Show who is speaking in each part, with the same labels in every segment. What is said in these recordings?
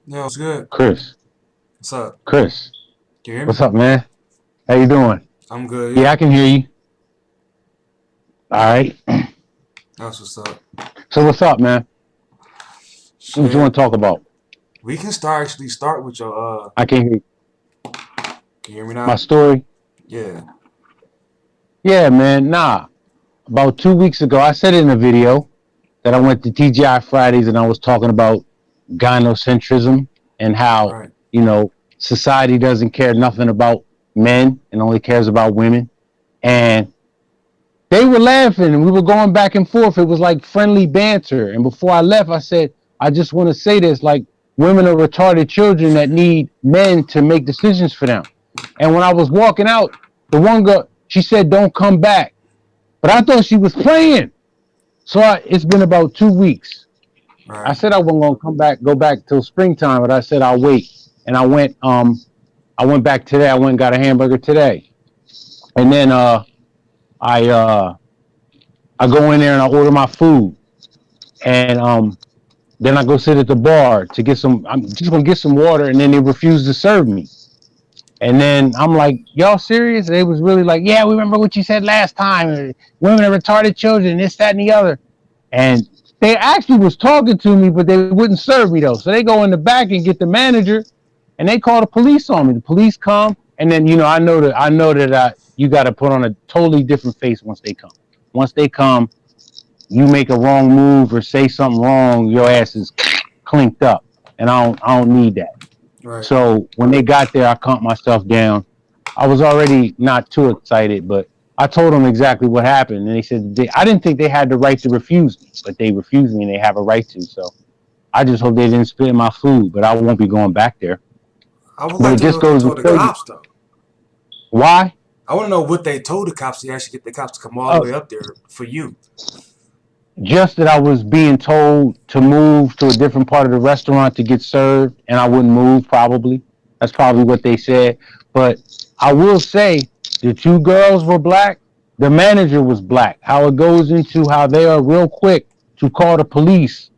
Speaker 1: Yo, it's good.
Speaker 2: Chris,
Speaker 1: What's up?
Speaker 2: Chris,
Speaker 1: Can you hear me?
Speaker 2: what's up, man? How you doing?
Speaker 1: I'm good,
Speaker 2: Yeah,
Speaker 1: you?
Speaker 2: I can hear you. All right.
Speaker 1: That's what's up.
Speaker 2: So what's up, man? What you want
Speaker 1: Shit.
Speaker 2: to talk about?
Speaker 1: We can start with your
Speaker 2: I can hear you.
Speaker 1: can you hear me
Speaker 2: My
Speaker 1: now?
Speaker 2: story.
Speaker 1: Yeah.
Speaker 2: Yeah, man. Nah. About 2 weeks ago, I said in a video that I went to TGI Fridays and I was talking about gynocentrism and how
Speaker 1: Right.
Speaker 2: you know society doesn't care nothing about men and only cares about women. And they were laughing and we were going back and forth. It was like friendly banter. And before I left, I said, I just want to say this, like, women are retarded children that need men to make decisions for them. And when I was walking out, the one girl, she said, don't come back. But I thought she was playing. It's been about 2 weeks. I
Speaker 1: Right.
Speaker 2: said I wasn't gonna come back, go back till springtime, but I said I'll wait. And I went back today. I went and got a hamburger today. And then I I go in there and I order my food. And then I go sit at the bar to get some. I'm just gonna get some water, and then they refuse to serve me. And then I'm like, "Y'all serious?" They was really like, "Yeah, we remember what you said last time. Women are retarded children, this, that, and the other." And they actually was talking to me, but they wouldn't serve me though. So they go in the back and get the manager, and they call the police on me. The police come, and then I know that you got to put on a totally different face once they come. Once they come, you make a wrong move or say something wrong, your ass is clinked up, and I don't need that.
Speaker 1: Right.
Speaker 2: So when they got there, I calmed myself down. I was already not too excited, but I told them exactly what happened, and they said I didn't think they had the right to refuse me, but they refused me, and they have a right to. So I just hope they didn't spit in my food, but I won't be going back there.
Speaker 1: I would
Speaker 2: But
Speaker 1: like
Speaker 2: it
Speaker 1: to know
Speaker 2: just
Speaker 1: what they
Speaker 2: goes to
Speaker 1: told the
Speaker 2: show you
Speaker 1: cops though.
Speaker 2: why.
Speaker 1: I want to know what they told the cops to actually get the cops to come all the
Speaker 2: Oh,
Speaker 1: way up there for you.
Speaker 2: just that I was being told to move to a different part of the restaurant to get served, and I wouldn't move. Probably that's probably what they said. But I will say the two girls were black. The manager was black. How it goes into how they are real quick to call the police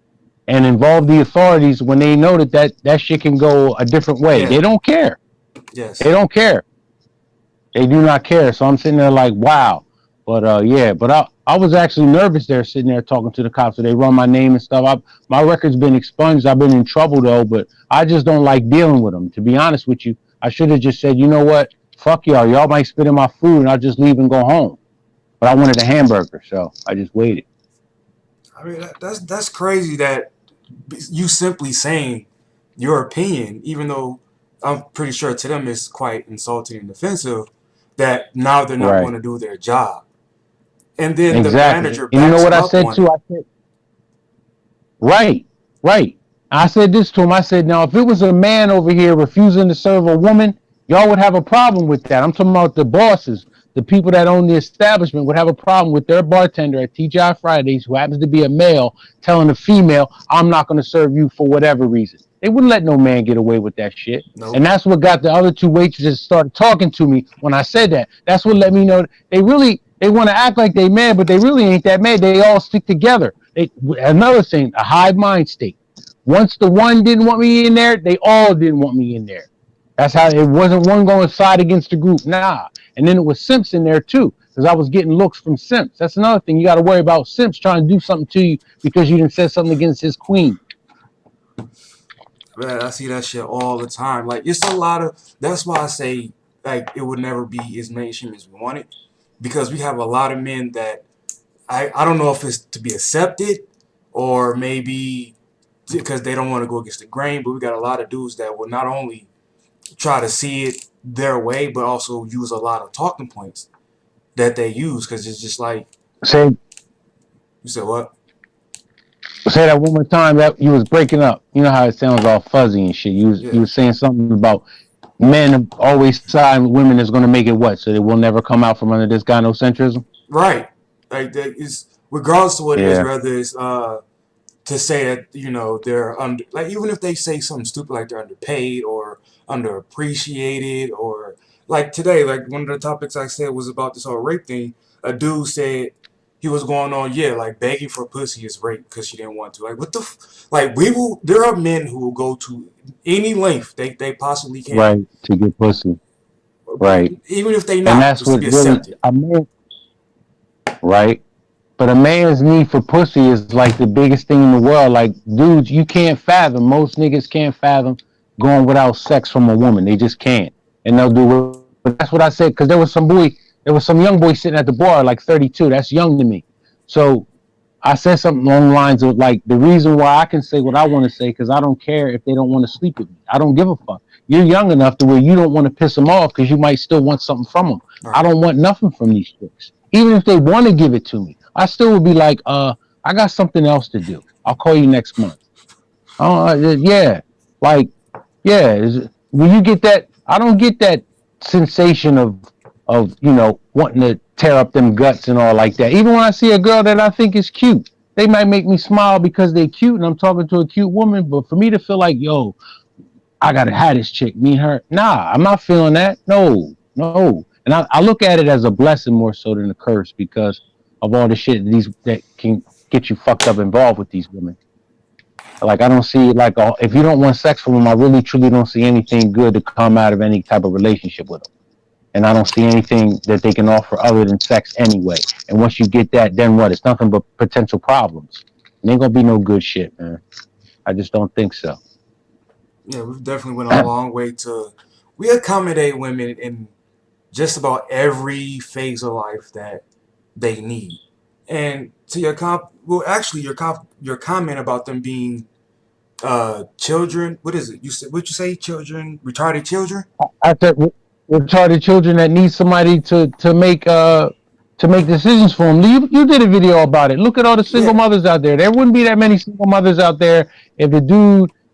Speaker 2: and involve the authorities when they know that shit can go a different way. They
Speaker 1: Yeah.
Speaker 2: don't care. They
Speaker 1: Yes.
Speaker 2: don't care. They do not care. So I'm sitting there like, wow. But yeah, but I was actually nervous there, sitting there talking to the cops. So they run my name and stuff. My record's been expunged. I've been in trouble though, but I just don't like dealing with them. To be honest with you, I should have just said, you know what? Fuck y'all. Y'all might spit in my food, and I'll just leave and go home. But I wanted a hamburger, so I just waited.
Speaker 1: I mean that's crazy that you simply saying your opinion, even though I'm pretty sure to them it's quite insulting and offensive, that now they're not going
Speaker 2: Right.
Speaker 1: to do their job. And then the
Speaker 2: Exactly.
Speaker 1: manager
Speaker 2: And you know
Speaker 1: backs
Speaker 2: what
Speaker 1: them
Speaker 2: I
Speaker 1: up
Speaker 2: said
Speaker 1: on
Speaker 2: too?
Speaker 1: it.
Speaker 2: I said, right, right. I said this to him. I said, now if it was a man over here refusing to serve a woman, y'all would have a problem with that. I'm talking about the bosses, the people that own the establishment would have a problem with their bartender at TGI Fridays, who happens to be a male, telling a female, I'm not going to serve you for whatever reason. They wouldn't let no man get away with that shit. And
Speaker 1: Nope.
Speaker 2: that's what got the other two waitresses started talking to me when I said that. That's what let me know they want to act like they mad, but they really ain't that mad. They all stick together. Another thing, a hive mind state. Once the one didn't want me in there, they all didn't want me in there. That's how it wasn't one going side against the group. Nah. And then it was Simps in there too, because I was getting looks from Simps. That's another thing you got to worry about. Simps trying to do something to you because you didn't say something against his queen.
Speaker 1: Man, I see that shit all the time. Like it's a lot of that's why I say like it would never be as mainstream as we want it. Because we have a lot of men that I don't know if it's to be accepted or maybe because they don't want to go against the grain, but we got a lot of dudes that will not only try to see it their way, but also use a lot of talking points that they use because it's just like
Speaker 2: Say
Speaker 1: you said what?
Speaker 2: say that one more time. That you was breaking up. You know how it sounds all fuzzy and shit. You
Speaker 1: Yeah,
Speaker 2: was saying something about men always side with women is going to make it what, so they will never come out from under this gynocentrism.
Speaker 1: right. Like that is regardless of what it is,
Speaker 2: Yeah.
Speaker 1: whether it's to say that they're under like even if they say something stupid like they're underpaid or underappreciated or like today like one of the topics I said was about this whole rape thing. A dude said he was going on, yeah, like begging for pussy is rape because she didn't want to. Like, what the, like, we will, there are men who will go to any length they possibly can,
Speaker 2: right, to get pussy, right,
Speaker 1: even if they
Speaker 2: and
Speaker 1: not,
Speaker 2: that's
Speaker 1: just to
Speaker 2: what
Speaker 1: be
Speaker 2: really
Speaker 1: accepted.
Speaker 2: a man, right. But a man's need for pussy is like the biggest thing in the world. Like, dudes, you can't fathom. Most niggas can't fathom going without sex from a woman. They just can't, and they'll do it. But that's what I said because there was some young boy sitting at the bar, like 32. That's young to me. So I said something along the lines of like the reason why I can say what I want to say because I don't care if they don't want to sleep with me. I don't give a fuck. You're young enough to where you don't want to piss them off because you might still want something from them.
Speaker 1: All
Speaker 2: I
Speaker 1: right.
Speaker 2: don't want nothing from these chicks. Even if they want to give it to me, I still would be like, I got something else to do. I'll call you next month. Yeah, like yeah. When you get that, I don't get that sensation of wanting to tear up them guts and all like that. Even when I see a girl that I think is cute, they might make me smile because they're cute and I'm talking to a cute woman. But for me to feel like, yo, I gotta have this chick, me and her. Nah, I'm not feeling that. No, no. And I look at it as a blessing more so than a curse because of all the shit that can get you fucked up involved with these women. Like I don't see like if you don't want sex from them, I really truly don't see anything good to come out of any type of relationship with them. And I don't see anything that they can offer other than sex anyway. And once you get that, then what? It's nothing but potential problems. It ain't gonna be no good shit, man. I just don't think so.
Speaker 1: Yeah, we've definitely went a long way to, we accommodate women in just about every phase of life that they need. And to your well, actually, your comment about them being children. What is it? You said what you say? Children, retarded children.
Speaker 2: I said retarded children that need somebody to make decisions for them. You did a video about it. Look at all the single
Speaker 1: Yeah,
Speaker 2: mothers out there. There wouldn't be that many single mothers out there if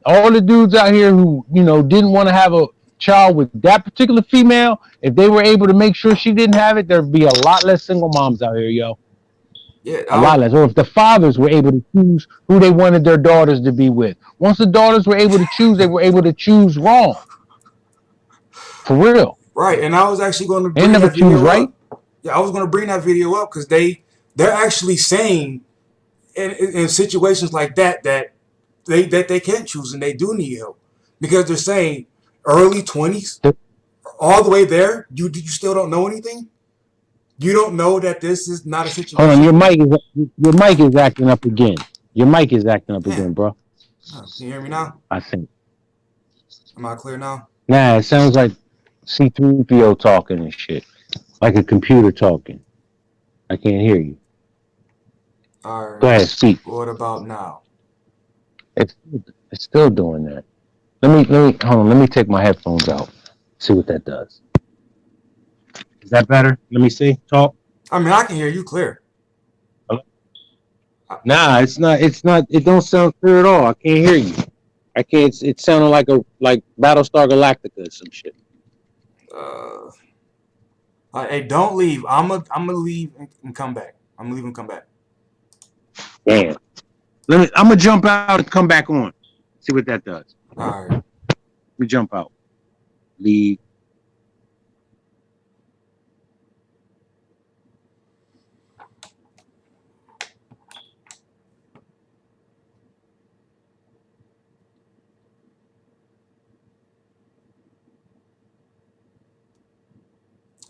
Speaker 2: all the dudes out here who didn't want to have a child with that particular female, if they were able to make sure she didn't have it, there'd be a lot less single moms out here, yo.
Speaker 1: yeah.
Speaker 2: A lot less. Or if the fathers were able to choose who they wanted their daughters to be with. Once the daughters were able to choose, they were able to choose wrong. For real.
Speaker 1: Right, and I was actually going to
Speaker 2: They
Speaker 1: bring
Speaker 2: never
Speaker 1: that
Speaker 2: choose
Speaker 1: video
Speaker 2: right.
Speaker 1: up. Yeah, I was going to bring that video up because they're actually saying in situations like that they can't choose and they do need help because they're saying early 20s all the way there. You still don't know anything. You don't know that this is not a
Speaker 2: Hold on,
Speaker 1: situation.
Speaker 2: your mic is acting up again. Your mic is acting up
Speaker 1: Damn.
Speaker 2: again, bro.
Speaker 1: Oh, can you hear me now?
Speaker 2: I think.
Speaker 1: Am I clear now?
Speaker 2: Nah, it sounds like C3PO talking and shit. Like a computer talking. I can't hear you.
Speaker 1: All
Speaker 2: Go
Speaker 1: right.
Speaker 2: ahead, speak.
Speaker 1: What about now?
Speaker 2: It's it's still doing that. Let me hold on, let me take my headphones out. See what that does. Is that better? Let me see. Talk.
Speaker 1: I mean, I can hear you clear.
Speaker 2: Nah, it's not it don't sound clear at all. I can't hear you. I can't it sounded like Battlestar Galactica or some shit.
Speaker 1: Uh, hey, don't leave. I'm gonna leave and come back. I'm gonna leave and come back.
Speaker 2: Damn. I'm gonna jump out and come back on. See what that does.
Speaker 1: All right.
Speaker 2: We jump out. Leave.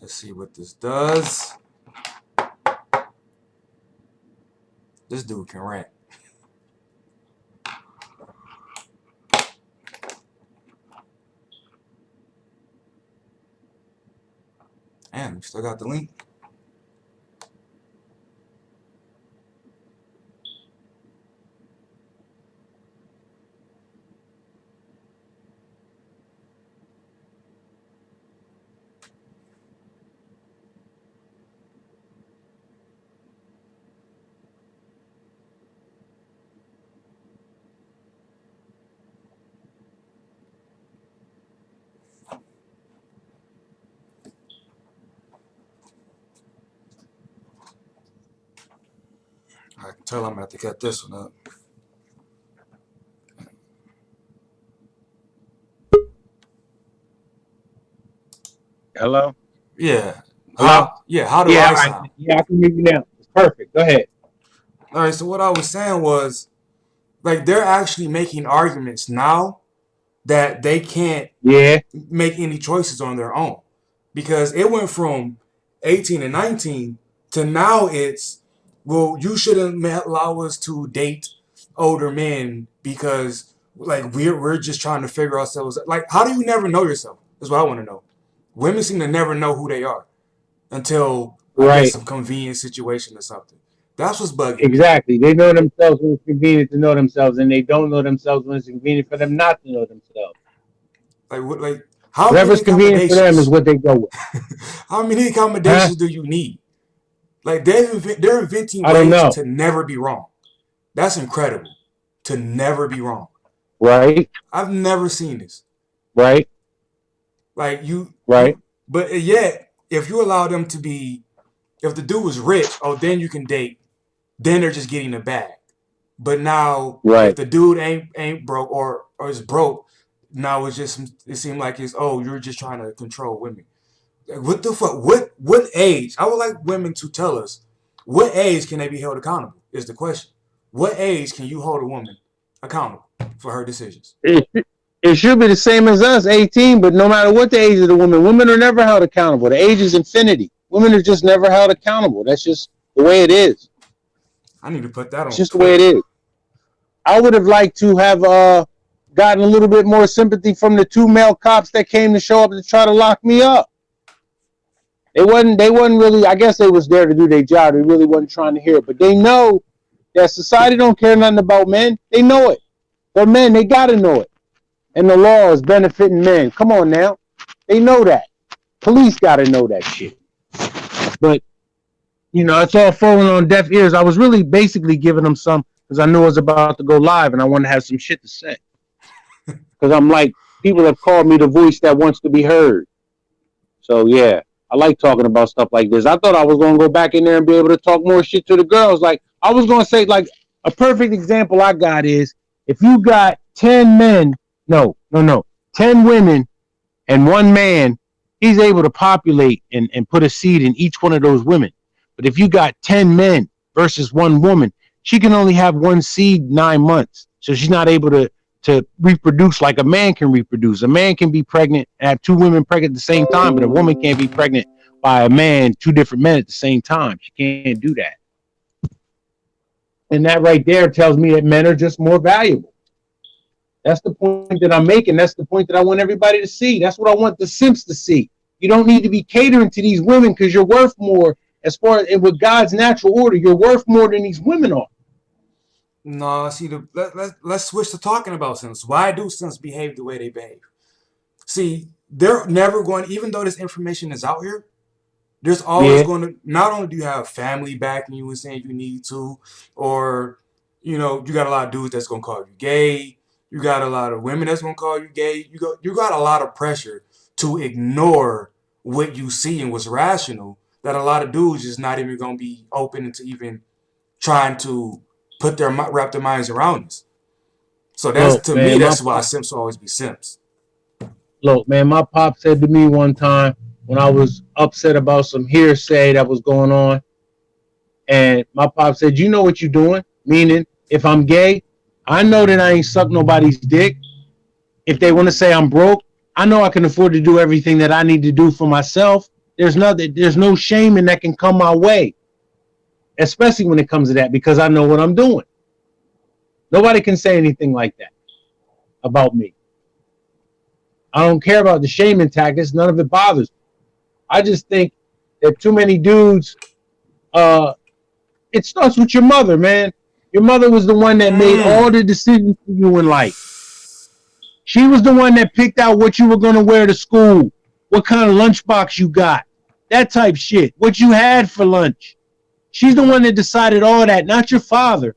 Speaker 1: Let's see what this does. This dude can rant. Damn, you still got the link? I can tell I'm gonna have to cut this one up.
Speaker 2: Hello?
Speaker 1: Yeah.
Speaker 2: Hello?
Speaker 1: How? Yeah. How do
Speaker 2: Yeah,
Speaker 1: I
Speaker 2: all right.
Speaker 1: sound?
Speaker 2: Yeah, I can hear you now. Perfect. Go ahead.
Speaker 1: All right. So what I was saying was, like, they're actually making arguments now that they can't
Speaker 2: Yeah.
Speaker 1: make any choices on their own, because it went from 18 and 19 to now it's, well, you shouldn't allow us to date older men because, like, we're just trying to figure ourselves. Like, how do you never know yourself? That's what I want to know. Women seem to never know who they are until, I guess,
Speaker 2: Right.
Speaker 1: some convenient situation or something. That's what's bugging me.
Speaker 2: Exactly. They know themselves when it's convenient to know themselves, and they don't know themselves when it's convenient for them not to know themselves.
Speaker 1: Like, what, like, how many
Speaker 2: Whatever's convenient for them is
Speaker 1: accommodations?
Speaker 2: what they go with.
Speaker 1: How many
Speaker 2: Huh?
Speaker 1: accommodations do you need? Like, they're inventing
Speaker 2: I don't
Speaker 1: ways
Speaker 2: know.
Speaker 1: to never be wrong. That's incredible. To never be wrong.
Speaker 2: Right.
Speaker 1: I've never seen this.
Speaker 2: Right.
Speaker 1: Like, you
Speaker 2: Right.
Speaker 1: you but yet if you allow them to be, if the dude was rich, oh, then you can date. Then they're just getting a bag. But now if
Speaker 2: Right.
Speaker 1: the dude ain't broke or is broke, now it's just, it seemed like it's, oh, you're just trying to control women. Like, what the fuck? What age? I would like women to tell us what age can they be held accountable is the question. What age can you hold a woman accountable for her decisions?
Speaker 2: It, it should be the same as us, 18, but no matter what the age of the woman, women are never held accountable. The age is infinity. Women are just never held accountable. That's just the way it is.
Speaker 1: I need to put that
Speaker 2: It's
Speaker 1: on
Speaker 2: just the way it
Speaker 1: Twitter.
Speaker 2: is. I would have liked to have gotten a little bit more sympathy from the two male cops that came to show up to try to lock me up. They wasn't really, I guess they was there to do their job. They really wasn't trying to hear it. But they know that society don't care nothing about men. They know it. They're men, they gotta know it. And the law is benefiting men. Come on now. They know that. Police gotta know that shit. But it's all falling on deaf ears. I was really basically giving them some because I knew I was about to go live and I wanted to have some shit to say. Because I'm like, people have called me the voice that wants to be heard. So yeah, I like talking about stuff like this. I thought I was gonna go back in there and be able to talk more shit to the girls. Like I was gonna say, like a perfect example I got is if you got 10 men, no, 10 women and one man, he's able to populate and put a seed in each one of those women. But if you got 10 men versus one woman, she can only have one seed 9 months. So she's not able to reproduce like a man can reproduce. A man can be pregnant and have two women pregnant at the same time, but a woman can't be pregnant by a man, two different men at the same time. She can't do that. And that right there tells me that men are just more valuable. That's the point that I'm making. That's the point that I want everybody to see. That's what I want the simps to see. You don't need to be catering to these women because you're worth more as far as with God's natural order. You're worth more than these women are.
Speaker 1: No, see, let's switch to talking about Sims. Why do Sims behave the way they behave? See, they're never going, even though this information is out here, there's always
Speaker 2: Yeah.
Speaker 1: going to, not only do you have family backing you and saying you need to, or, you got a lot of dudes that's going to call you gay. You got a lot of women that's going to call you gay. You got a lot of pressure to ignore what you see and what's rational, that a lot of dudes just not even going to be open to even trying to wrap their minds around this. So that's,
Speaker 2: Look,
Speaker 1: to me,
Speaker 2: man,
Speaker 1: that's why Simps will always be Simps.
Speaker 2: my pop said to me one time when I was upset about some hearsay that was going on, and my pop said, "You know what you're doing?" Meaning, if I'm gay, I know that I ain't suck nobody's dick. If they want to say I'm broke, I know I can afford to do everything that I need to do for myself. There's no shame in that can come my way, especially when it comes to that, because I know what I'm doing. Nobody can say anything like that about me. I don't care about the shaming tactics. None of it bothers me. I just think that too many dudes. It starts with your mother, man. Your mother was the one that made all
Speaker 1: Mm.
Speaker 2: the decisions for you in life. She was the one that picked out what you were going to wear to school, what kind of lunchbox you got, that type shit, what you had for lunch. She's the one that decided all that, not your father.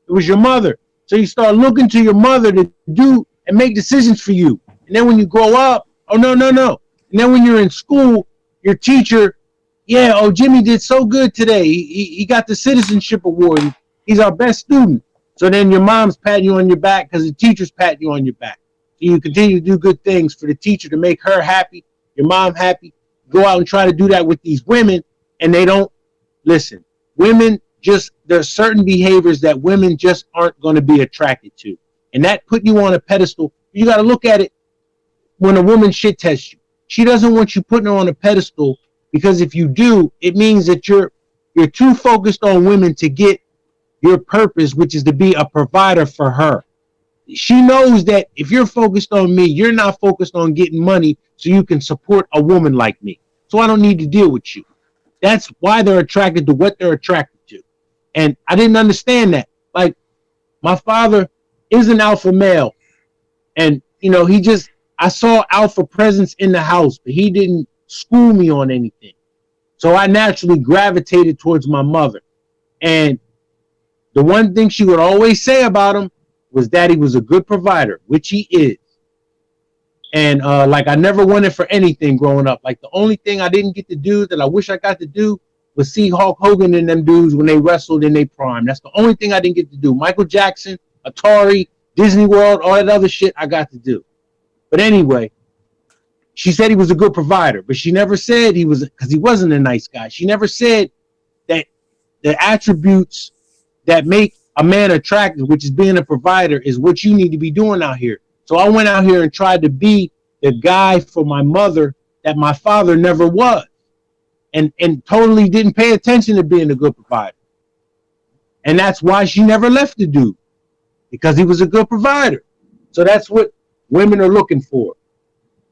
Speaker 2: It was your mother. So you start looking to your mother to do and make decisions for you. And then when you grow up, oh, no, no, no. And then when you're in school, your teacher, yeah, oh, Jimmy did so good today. He got the citizenship award. He's our best student. So then your mom's patting you on your back because the teacher's patting you on your back. So you continue to do good things for the teacher to make her happy, your mom happy. Go out and try to do that with these women, and they don't listen. Women just there's certain behaviors that women just aren't going to be attracted to, and that put you on a pedestal. You got to look at it when a woman shit tests you. She doesn't want you putting her on a pedestal, because if you do, it means that you're too focused on women to get your purpose, which is to be a provider for her. She knows that if you're focused on me, you're not focused on getting money so you can support a woman like me. So I don't need to deal with you. That's why they're attracted to what they're attracted to. And I didn't understand that. Like, my father is an alpha male. And, you know, I saw alpha presence in the house, but he didn't school me on anything. So I naturally gravitated towards my mother. And the one thing she would always say about him was that he was a good provider, which he is. And like, I never wanted for anything growing up. Like, the only thing I didn't get to do that I wish I got to do was see Hulk Hogan and them dudes when they wrestled in their prime. That's the only thing I didn't get to do. Michael Jackson, Atari, Disney World, all that other shit I got to do. But anyway, she said he was a good provider, but she never said he was, because he wasn't a nice guy. She never said that the attributes that make a man attractive, which is being a provider, is what you need to be doing out here. So I went out here and tried to be the guy for my mother that my father never was, and totally didn't pay attention to being a good provider. And that's why she never left the dude, because he was a good provider. So that's what women are looking for.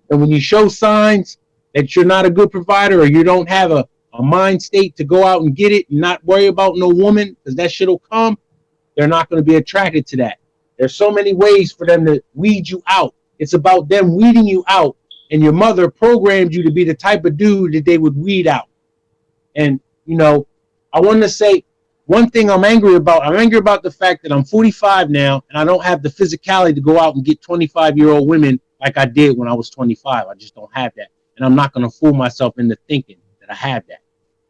Speaker 2: And when you show signs that you're not a good provider, or you don't have a mind state to go out and get it and not worry about no woman, because that shit will come, they're not going to be attracted to that. There's so many ways for them to weed you out. It's about them weeding you out, and your mother programmed you to be the type of dude that they would weed out. And, you know, I want to say one thing I'm angry about. I'm angry about the fact that I'm 45 now, and I don't have the physicality to go out and get 25-year-old women like I did when I was 25. I just don't have that. And I'm not going to fool myself into thinking that I have that.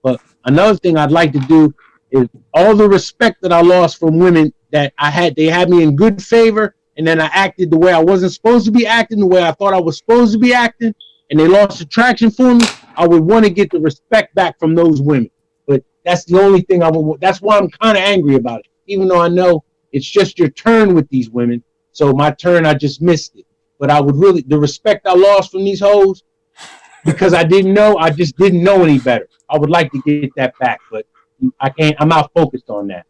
Speaker 2: But another thing I'd like to do is all the respect that I lost from women that they had me in good favor, and then I acted the way I wasn't supposed to be acting, the way I thought I was supposed to be acting, and they lost attraction for me. I would want to get the respect back from those women. But that's the only thing I would. That's why I'm kind of angry about it, even though I know it's just your turn with these women. So my turn, I just missed it. But I would really, the respect I lost from these hoes, because I just didn't know any better. I would like to get that back, but I can't. I'm not focused on that.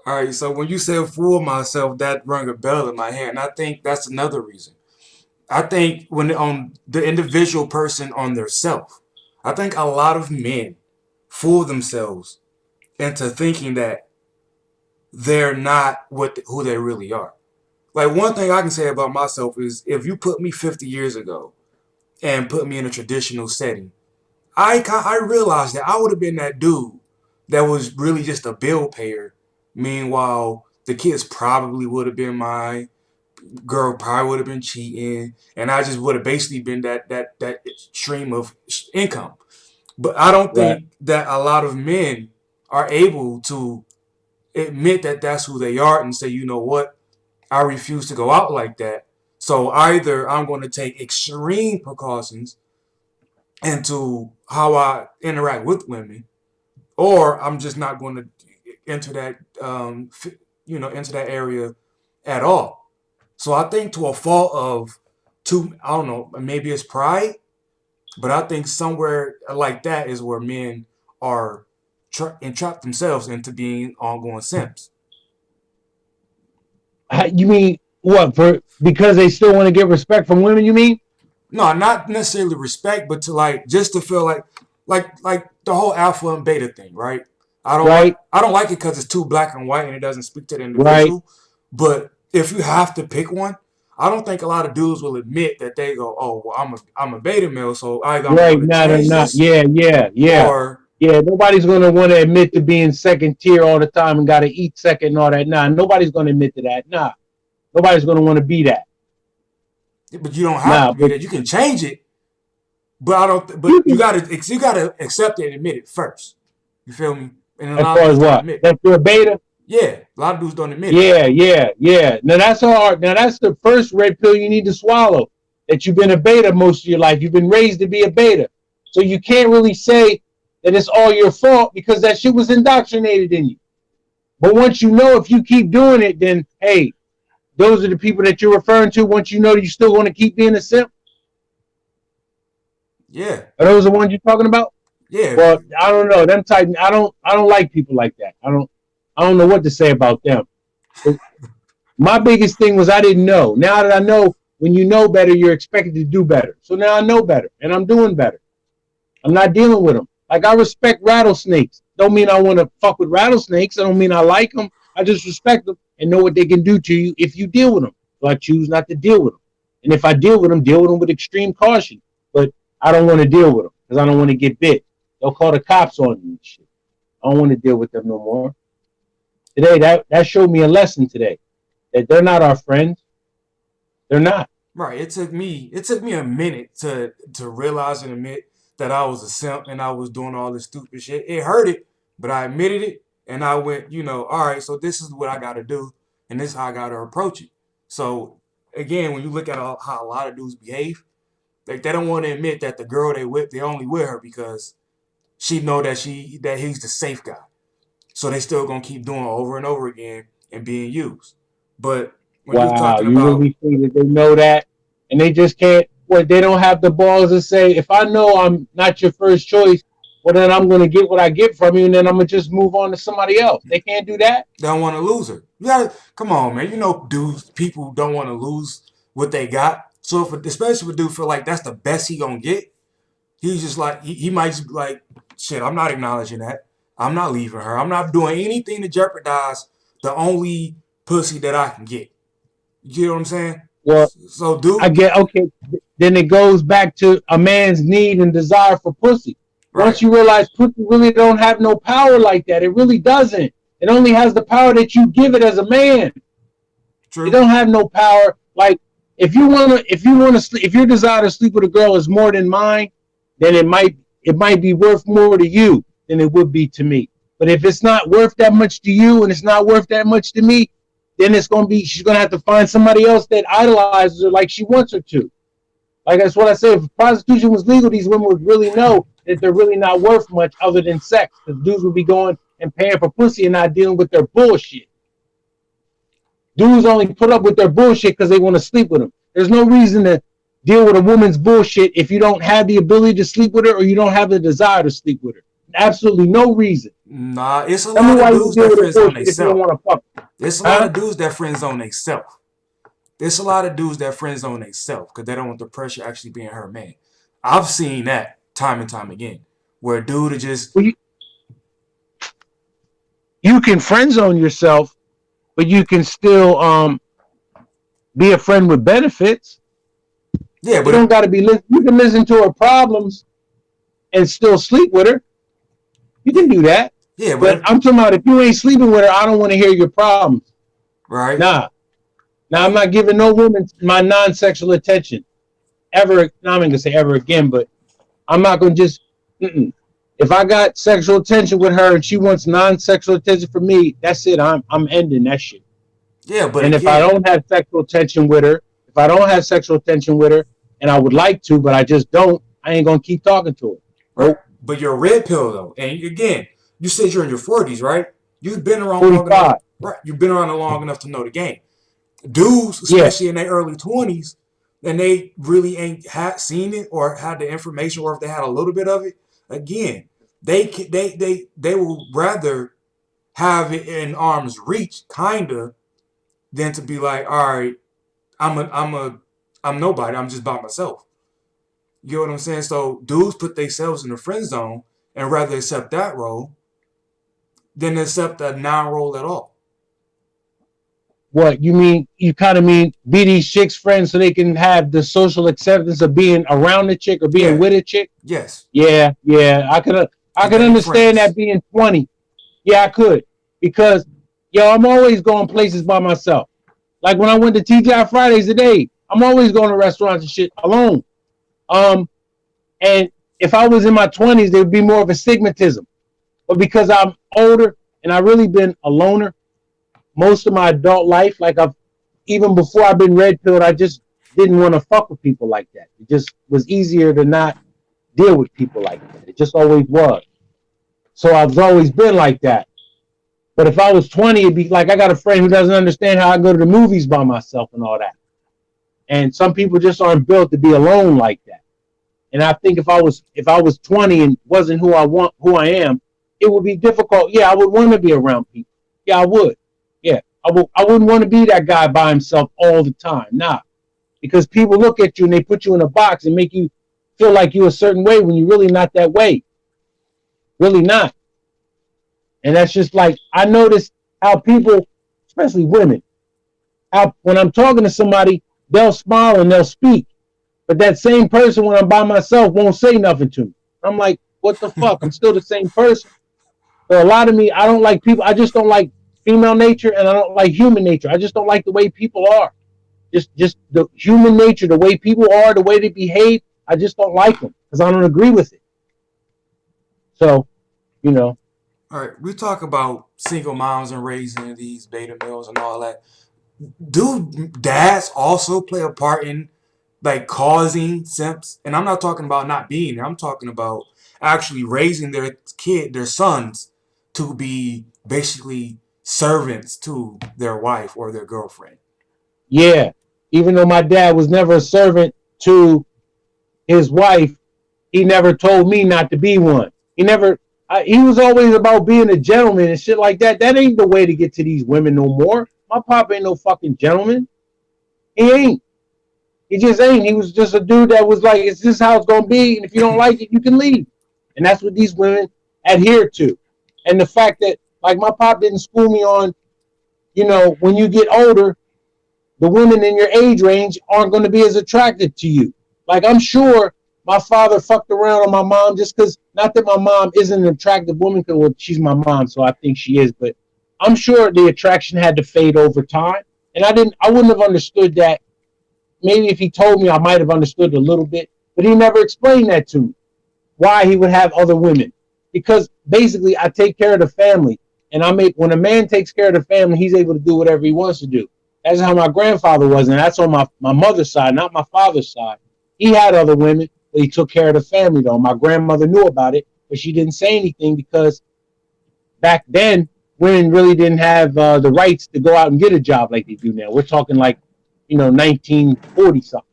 Speaker 1: All right, so when you said fool myself, that rung a bell in my head, and I think that's another reason. I think when on the individual person on their self, I think a lot of men fool themselves into thinking that they're not who they really are. Like, one thing I can say about myself is, if you put me 50 years ago and put me in a traditional setting, I realized that I would have been that dude that was really just a bill payer. Meanwhile, the kids probably would have been mine. Girl probably would have been cheating, and I just would have basically been that stream of income. But I don't
Speaker 2: Right.
Speaker 1: think that a lot of men are able to admit that that's who they are and say, you know what, I refuse to go out like that. So either I'm going to take extreme precautions into how I interact with women, or I'm just not going to enter that, into that area at all. So I think to a fault of I don't know, maybe it's pride, but I think somewhere like that is where men are entrap themselves into being ongoing simps.
Speaker 2: You mean what? Because they still want to get respect from women? You mean?
Speaker 1: No, not necessarily respect, but to like just to feel like the whole alpha and beta thing, right?
Speaker 2: Right.
Speaker 1: I don't like it because it's too black and white and it doesn't speak to the
Speaker 2: Right.
Speaker 1: individual. But if you have to pick one, I don't think a lot of dudes will admit that they go, oh well, I'm a beta male, so either I'm
Speaker 2: Right.
Speaker 1: going to
Speaker 2: No, they're
Speaker 1: change
Speaker 2: not.
Speaker 1: this,
Speaker 2: Yeah. Yeah. Yeah.
Speaker 1: or
Speaker 2: Yeah. Nobody's gonna want to admit to being second tier all the time and got to eat second and all that. Nah. Nobody's gonna admit to that. Nah. Nobody's gonna want to be that.
Speaker 1: but you don't have
Speaker 2: Nah.
Speaker 1: to be
Speaker 2: But
Speaker 1: that. You can change it, but I don't.
Speaker 2: you
Speaker 1: But
Speaker 2: can,
Speaker 1: you gotta accept it and admit it first. You feel me? And a
Speaker 2: as
Speaker 1: lot of
Speaker 2: far as
Speaker 1: dudes don't
Speaker 2: what?
Speaker 1: admit it.
Speaker 2: That you're a beta.
Speaker 1: Yeah, a lot of dudes don't admit it.
Speaker 2: Yeah, yeah, yeah. Now that's hard. Now that's the first red pill you need to swallow. That you've been a beta most of your life. You've been raised to be a beta. So you can't really say that it's all your fault because that shit was indoctrinated in you. But once you know, if you keep doing it, then hey, those are the people that you're referring to. Once you know that you still want to keep being a simp,
Speaker 1: Yeah,
Speaker 2: are those the ones you're talking about?
Speaker 1: yeah,
Speaker 2: Well, I don't know. Them type, I don't like people like that. I don't know what to say about them. My biggest thing was I didn't know. Now that I know, when you know better, you're expected to do better. So now I know better, and I'm doing better. I'm not dealing with them. Like, I respect rattlesnakes. Don't mean I want to fuck with rattlesnakes. I don't mean I like them. I just respect them and know what they can do to you if you deal with them. So I choose not to deal with them. And if I deal with them with extreme caution. But I don't want to deal with them because I don't want to get bit. They'll call the cops on you and shit. I don't want to deal with them no more. Today, that showed me a lesson today. That they're not our friends. They're not.
Speaker 1: right. It took me a minute to realize and admit that I was a simp and I was doing all this stupid shit. It hurted, but I admitted it and I went, all right, so this is what I got to do and this is how I got to approach it. So again, when you look at how a lot of dudes behave, like they don't want to admit that the girl they only with her because she know that he's the safe guy. So they still gonna keep doing it over and over again and being used. But when you're
Speaker 2: Wow,
Speaker 1: talking
Speaker 2: you
Speaker 1: about
Speaker 2: really think that they know that, and they just can't? What, they don't have the balls to say, if I know I'm not your first choice, well then I'm gonna get what I get from you, and then I'm gonna just move on to somebody else. They can't do that.
Speaker 1: they don't want to lose her, you gotta come on, man. Dudes, people don't want to lose what they got. So especially if a dude feel like that's the best he gonna get, he's just like he might just be like, shit, I'm not acknowledging that. I'm not leaving her. I'm not doing anything to jeopardize the only pussy that I can get. You know what I'm saying?
Speaker 2: Well,
Speaker 1: So,
Speaker 2: I
Speaker 1: dude,
Speaker 2: get okay. Then it goes back to a man's need and desire for pussy.
Speaker 1: right?
Speaker 2: Once you realize pussy really don't have no power like that, it really doesn't. It only has the power that you give it as a man. It
Speaker 1: True.
Speaker 2: don't have no power. Like, if your desire to sleep with a girl is more than mine, then it might be worth more to you than it would be to me. But if it's not worth that much to you and it's not worth that much to me, then she's gonna have to find somebody else that idolizes her like she wants her to. Like, that's what I say. If prostitution was legal, these women would really know that they're really not worth much other than sex. Because dudes would be going and paying for pussy and not dealing with their bullshit. Dudes only put up with their bullshit because they want to sleep with them. There's no reason to deal with a woman's bullshit if you don't have the ability to sleep with her or you don't have the desire to sleep with her. Absolutely no reason.
Speaker 1: Nah, it's a
Speaker 2: Tell me
Speaker 1: lot of
Speaker 2: why you
Speaker 1: dudes
Speaker 2: deal
Speaker 1: that
Speaker 2: with her
Speaker 1: friend zone
Speaker 2: bullshit if you don't
Speaker 1: themselves.
Speaker 2: want to fuck her.
Speaker 1: There's a lot
Speaker 2: Huh?
Speaker 1: of dudes that friend zone themselves. There's a lot of dudes that friend zone themselves because they don't want the pressure actually being her man. I've seen that time and time again, where a dude is just
Speaker 2: Well, you can friend zone yourself, but you can still be a friend with benefits.
Speaker 1: yeah,
Speaker 2: You don't got to be. You can listen to her problems and still sleep with her. You can do that.
Speaker 1: yeah, but
Speaker 2: But I'm talking about if you ain't sleeping with her, I don't want to hear your problems.
Speaker 1: right,
Speaker 2: Nah. Now I'm not giving no woman my non-sexual attention ever. No, I'm not gonna say ever again, but I'm not gonna just. Mm-mm. If I got sexual attention with her and she wants non-sexual attention from me, that's it. I'm ending that shit.
Speaker 1: yeah, but
Speaker 2: And if I
Speaker 1: again,
Speaker 2: don't have sexual attention with her, and I would like to, but I just don't, I ain't gonna keep talking to her.
Speaker 1: right,
Speaker 2: Nope.
Speaker 1: but you're a red pill though, and again, you said you're in your 40s, right? You've been around long enough,
Speaker 2: 45.
Speaker 1: right? You've been around long enough to know the game. Dudes,
Speaker 2: Yeah.
Speaker 1: especially in their early 20s, and they really ain't seen it or had the information, or if they had a little bit of it, again, they will rather have it in arm's reach, kinda, than to be like, all right, I'm nobody. I'm just by myself. You know what I'm saying? So dudes put themselves in the friend zone and rather accept that role than accept a non-role at all.
Speaker 2: What you mean? You kind of mean be these chicks' friends so they can have the social acceptance of being around the chick or being
Speaker 1: Yeah.
Speaker 2: with a chick?
Speaker 1: Yes.
Speaker 2: Yeah, yeah. I
Speaker 1: Cause
Speaker 2: could
Speaker 1: they ain't
Speaker 2: understand
Speaker 1: friends.
Speaker 2: that being 20. Yeah, I could. Because I'm always going places by myself. Like when I went to TGI Fridays today, I'm always going to restaurants and shit alone. Um, and if I was in my 20s, there would be more of a stigmatism. But because I'm older and I've really been a loner most of my adult life, like even before I've been red pilled, I just didn't want to fuck with people like that. It just was easier to not deal with people like that. It just always was. So I've always been like that. But if I was 20, it'd be like I got a friend who doesn't understand how I go to the movies by myself and all that. And some people just aren't built to be alone like that. And I think if I was 20 and wasn't who I am, it would be difficult. Yeah, I would want to be around people. Yeah, I would. Yeah, I wouldn't want to be that guy by himself all the time. Nah, because people look at you and they put you in a box and make you feel like you're a certain way when you're really not that way. Really not. And that's just like I notice how people, especially women, how when I'm talking to somebody, they'll smile and they'll speak. But that same person, when I'm by myself, won't say nothing to me. I'm like, what the fuck? I'm still the same person. So a lot of me, I don't like people. I just don't like female nature, and I don't like human nature. I just don't like the way people are. Just the human nature, the way people are, the way they behave. I just don't like them because I don't agree with it. So, you know,
Speaker 1: All right, we talk about single moms and raising these beta males and all that. Do dads also play a part in like causing simps? And I'm not talking about not being there. I'm talking about actually raising their sons to be basically servants to their wife or their girlfriend.
Speaker 2: yeah. Even though my dad was never a servant to his wife, he never told me not to be one. He never. He was always about being a gentleman and shit like that. That ain't the way to get to these women no more. My pop ain't no fucking gentleman. He ain't. He just ain't. He was just a dude that was like, "It's this how it's gonna be, and if you don't like it, you can leave." And that's what these women adhere to. And the fact that, like, my pop didn't school me on, when you get older, the women in your age range aren't going to be as attractive to you. Like, I'm sure my father fucked around on my mom just because, not that my mom isn't an attractive woman, because, well, she's my mom, so I think she is, but I'm sure the attraction had to fade over time. And I wouldn't have understood that. Maybe if he told me, I might have understood a little bit, but he never explained that to me, why he would have other women. Because basically, I take care of the family, and when a man takes care of the family, he's able to do whatever he wants to do. That's how my grandfather was, and that's on my mother's side, not my father's side. He had other women, but he took care of the family, though. My grandmother knew about it, but she didn't say anything because back then, women really didn't have the rights to go out and get a job like they do now. We're talking like, 1940 something.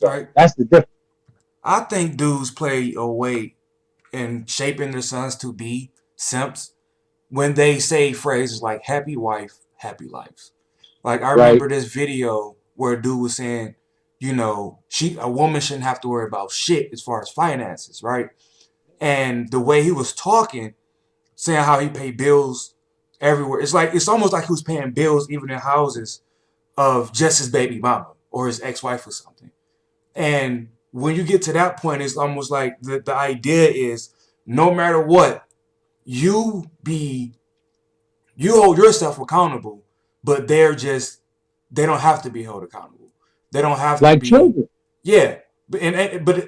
Speaker 2: So
Speaker 1: Right?
Speaker 2: that's the difference.
Speaker 1: I think dudes play a way in shaping their sons to be simps when they say phrases like happy wife, happy life. Like I
Speaker 2: Right,
Speaker 1: remember this video where a dude was saying, a woman shouldn't have to worry about shit as far as finances, right? And the way he was talking, saying how he paid bills everywhere. It's almost like he was paying bills even in houses of just his baby mama or his ex-wife or something. And when you get to that point, it's almost like the idea is no matter what, you be you hold yourself accountable, but they don't have to be held accountable. They don't have to
Speaker 2: like
Speaker 1: be,
Speaker 2: children.
Speaker 1: yeah. But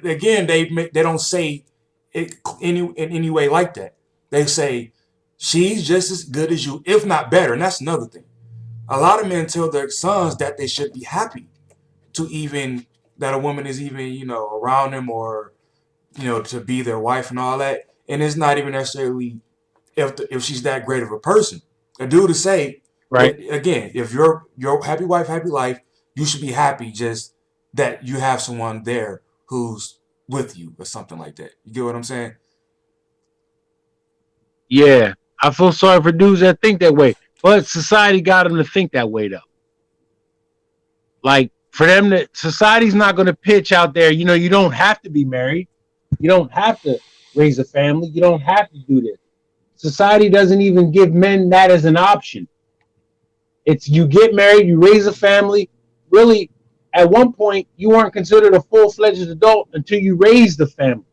Speaker 1: again, they don't say it in any way like that. They say she's just as good as you, if not better, and that's another thing. A lot of men tell their sons that they should be happy to even that a woman is even around them or to be their wife and all that, and it's not even necessarily if she's that great of a person. A dude to say,
Speaker 2: Right.
Speaker 1: again, if you're your happy wife, happy life, you should be happy just that you have someone there who's with you or something like that. You get what I'm saying?
Speaker 2: Yeah, I feel sorry for dudes that think that way, but society got them to think that way though. Like for them, that society's not going to pitch out there. You don't have to be married. You don't have to raise a family. You don't have to do this. Society doesn't even give men that as an option. It's you get married, you raise a family. Really, at one point, you weren't considered a full-fledged adult until you raised the family.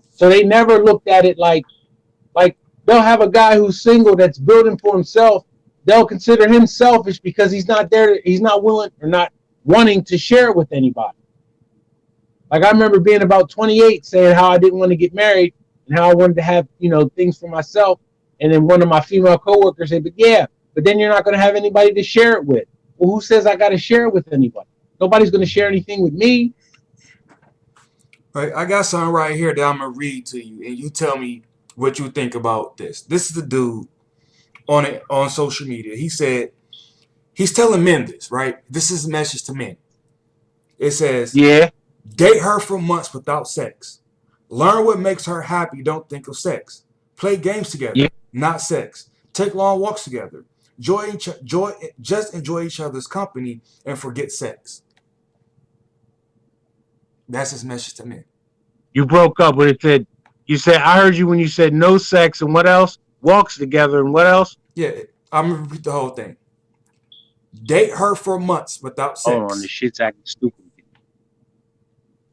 Speaker 2: So they never looked at it like they'll have a guy who's single that's building for himself. They'll consider him selfish because he's not there. He's not willing or not wanting to share it with anybody. Like I remember being about 28, saying how I didn't want to get married and how I wanted to have things for myself. And then one of my female coworkers said, "But yeah, but then you're not going to have anybody to share it with." Well, who says I got to share it with anybody? Nobody's going to share anything with me.
Speaker 1: Right, I got something right here that I'm gonna read to you, and you tell me what you think about this. This is the dude on it on social media. He said he's telling men this, right? This is a message to men. It says,
Speaker 2: Yeah.
Speaker 1: date her for months without sex. Learn what makes her happy. Don't think of sex. Play games
Speaker 2: Yeah.
Speaker 1: together, not sex. Take long walks together. Just enjoy each other's company and forget sex. That's his message to men.
Speaker 2: You broke up when it said, you said, I heard you when you said no sex and what else? Walks together and what else?
Speaker 1: Yeah, I'm gonna repeat the whole thing. Date her for months without
Speaker 2: Hold on, the
Speaker 1: sex.
Speaker 2: shit's acting stupid.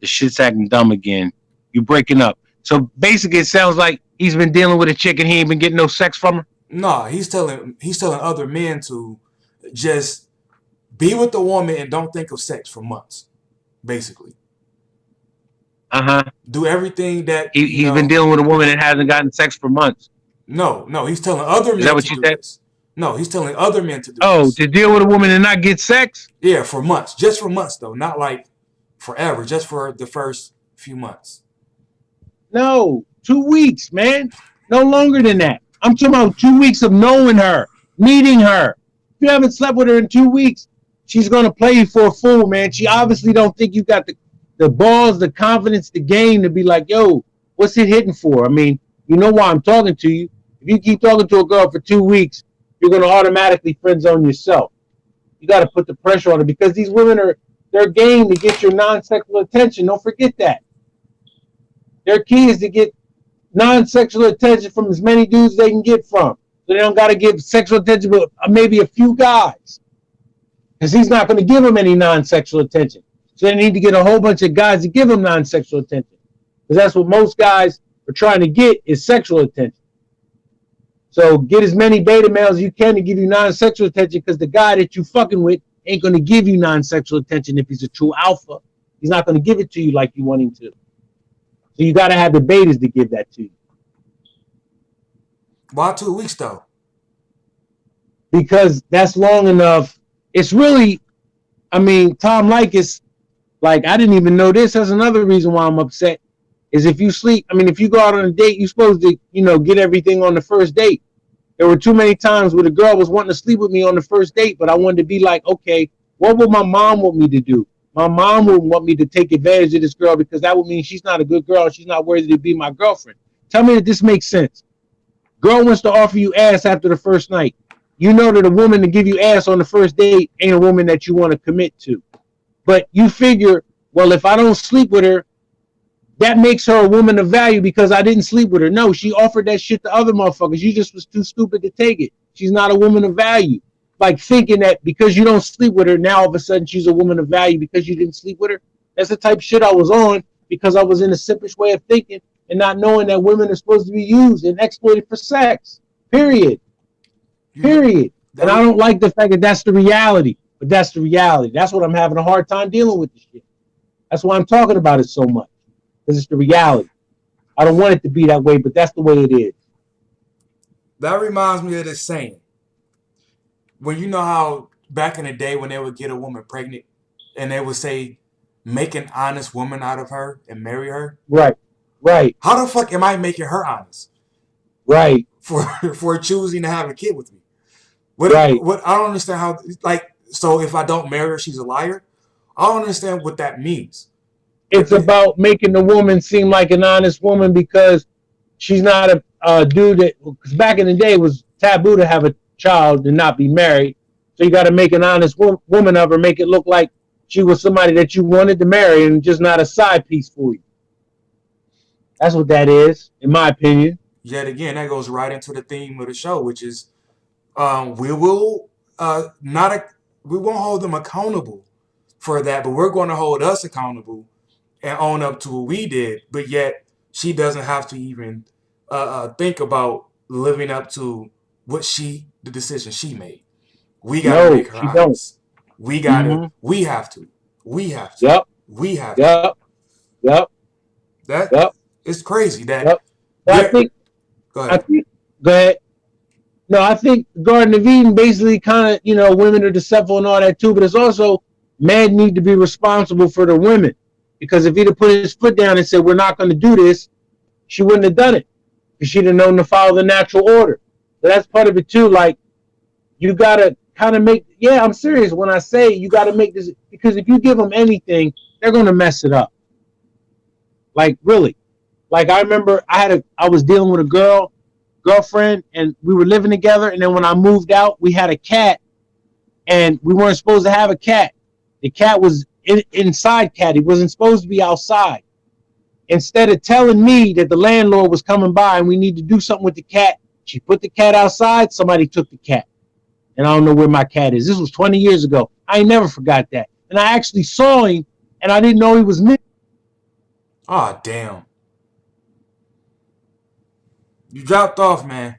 Speaker 2: The shit's acting dumb again. You breaking up. So basically, it sounds like he's been dealing with a chick and he ain't been getting no sex from her.
Speaker 1: No, he's telling other men to just be with the woman and don't think of sex for months. Basically,
Speaker 2: Uh-huh.
Speaker 1: do everything that
Speaker 2: He's been dealing with a woman that hasn't gotten sex for months.
Speaker 1: No, he's telling other
Speaker 2: Is that
Speaker 1: men
Speaker 2: what
Speaker 1: to
Speaker 2: you
Speaker 1: do
Speaker 2: said?
Speaker 1: this. No, he's telling other men to do
Speaker 2: Oh,
Speaker 1: this.
Speaker 2: to deal with a woman and not get sex?
Speaker 1: Yeah, for months, just for months though, not like forever, just for the first few months.
Speaker 2: No, 2 weeks, man. No longer than that. I'm talking about 2 weeks of knowing her, meeting her. If you haven't slept with her in 2 weeks, she's gonna play you for a fool, man. She obviously don't think you got the balls, the confidence, the game to be like, yo, what's it hitting for? I mean, you know why I'm talking to you. If you keep talking to a girl for 2 weeks, you're gonna automatically friend zone yourself. You got to put the pressure on her because these women are their game to get your non-sexual attention. Don't forget that. Their key is to get non-sexual attention from as many dudes they can get from. So they don't got to give sexual attention to maybe a few guys. Because he's not going to give them any non-sexual attention. So they need to get a whole bunch of guys to give them non-sexual attention. Because that's what most guys are trying to get is sexual attention. So get as many beta males as you can to give you non-sexual attention because the guy that you fucking with ain't going to give you non-sexual attention if he's a true alpha. He's not going to give it to you like you want him to. So you got to have the betas to give that to you.
Speaker 1: Why 2 weeks though?
Speaker 2: Because that's long enough. It's really, I mean, Tom Likas, like, I didn't even know this. That's another reason why I'm upset. Is if you sleep, I mean, if you go out on a date, you're supposed to, get everything on the first date. There were too many times where the girl was wanting to sleep with me on the first date, but I wanted to be like, okay, what would my mom want me to do? My mom would want me to take advantage of this girl because that would mean she's not a good girl. She's not worthy to be my girlfriend. Tell me that this makes sense. Girl wants to offer you ass after the first night. You know that a woman to give you ass on the first date ain't a woman that you want to commit to. But you figure, well, if I don't sleep with her, that makes her a woman of value because I didn't sleep with her. No, she offered that shit to other motherfuckers. You just was too stupid to take it. She's not a woman of value. Like thinking that because you don't sleep with her, now all of a sudden she's a woman of value because you didn't sleep with her. That's the type of shit I was on because I was in a simpish way of thinking and not knowing that women are supposed to be used and exploited for sex. Period. Period. And I don't like the fact that that's the reality. But that's the reality. That's what I'm having a hard time dealing with this shit. That's why I'm talking about it so much. Because it's the reality. I don't want it to be that way, but that's the way it is.
Speaker 1: That reminds me of this saying. When you know how back in the day when they would get a woman pregnant and they would say, make an honest woman out of her and marry her.
Speaker 2: Right. Right.
Speaker 1: How the fuck am I making her honest?
Speaker 2: Right.
Speaker 1: For choosing to have a kid with me.
Speaker 2: Right.
Speaker 1: What I don't understand how, like, so if I don't marry her, she's a liar? I don't understand what that means.
Speaker 2: It's about making the woman seem like an honest woman because she's not a dude that, because back in the day it was taboo to have a child and not be married. So you got to make an honest woman of her, make it look like she was somebody that you wanted to marry and just not a side piece for you. That's what that is, in my opinion.
Speaker 1: Yet again, that goes right into the theme of the show, which is we will not we won't hold them accountable for that, but we're going to hold us accountable and own up to what we did. But yet, she doesn't have to even think about living up to the decision she made. We got to make her honest. We got to. We have to. We have to.
Speaker 2: Yep.
Speaker 1: We have
Speaker 2: to. Yep.
Speaker 1: That it's crazy that.
Speaker 2: Yep. I think.
Speaker 1: Go ahead.
Speaker 2: Go ahead. No, I think Garden of Eden basically kind of, women are deceitful and all that too, but it's also men need to be responsible for the women. Because if he'd have put his foot down and said, we're not going to do this, she wouldn't have done it. Because she'd have known to follow the natural order. So that's part of it too. Like, you got to kind of make, yeah, I'm serious when I say you got to make this, because if you give them anything, they're going to mess it up. Like, really. Like, I remember I was dealing with a girlfriend, and we were living together. And then when I moved out, we had a cat, and we weren't supposed to have a cat. The cat was inside cat. He wasn't supposed to be outside. Instead of telling me that the landlord was coming by and we need to do something with the cat, she put the cat outside. Somebody took the cat. And I don't know where my cat is. This was 20 years ago. I ain't never forgot that. And I actually saw him, and I didn't know he was missing.
Speaker 1: Oh, damn. You dropped off, man.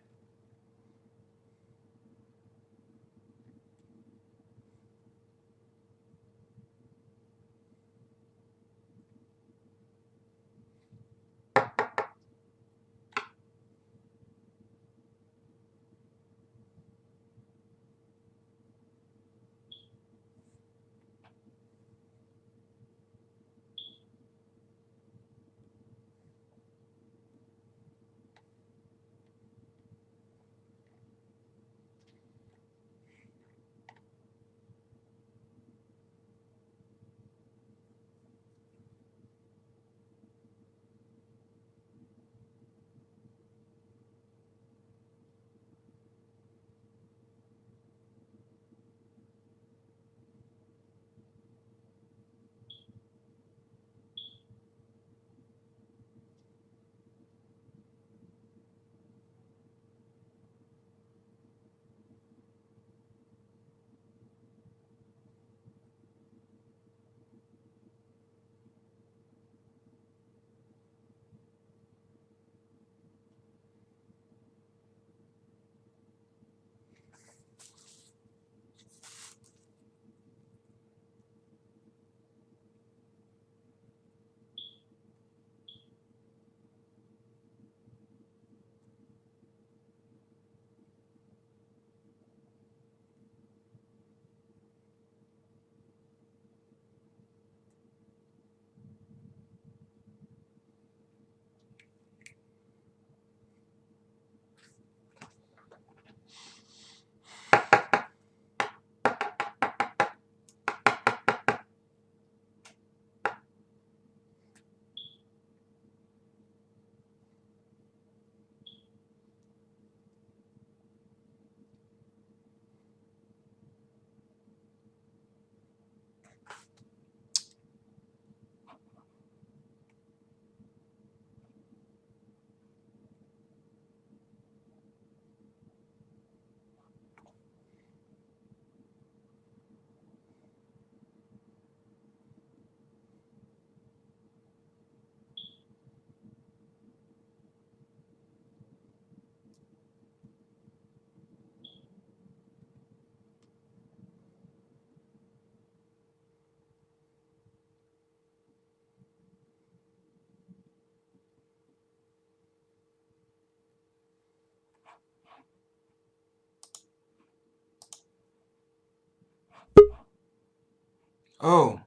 Speaker 1: Oh,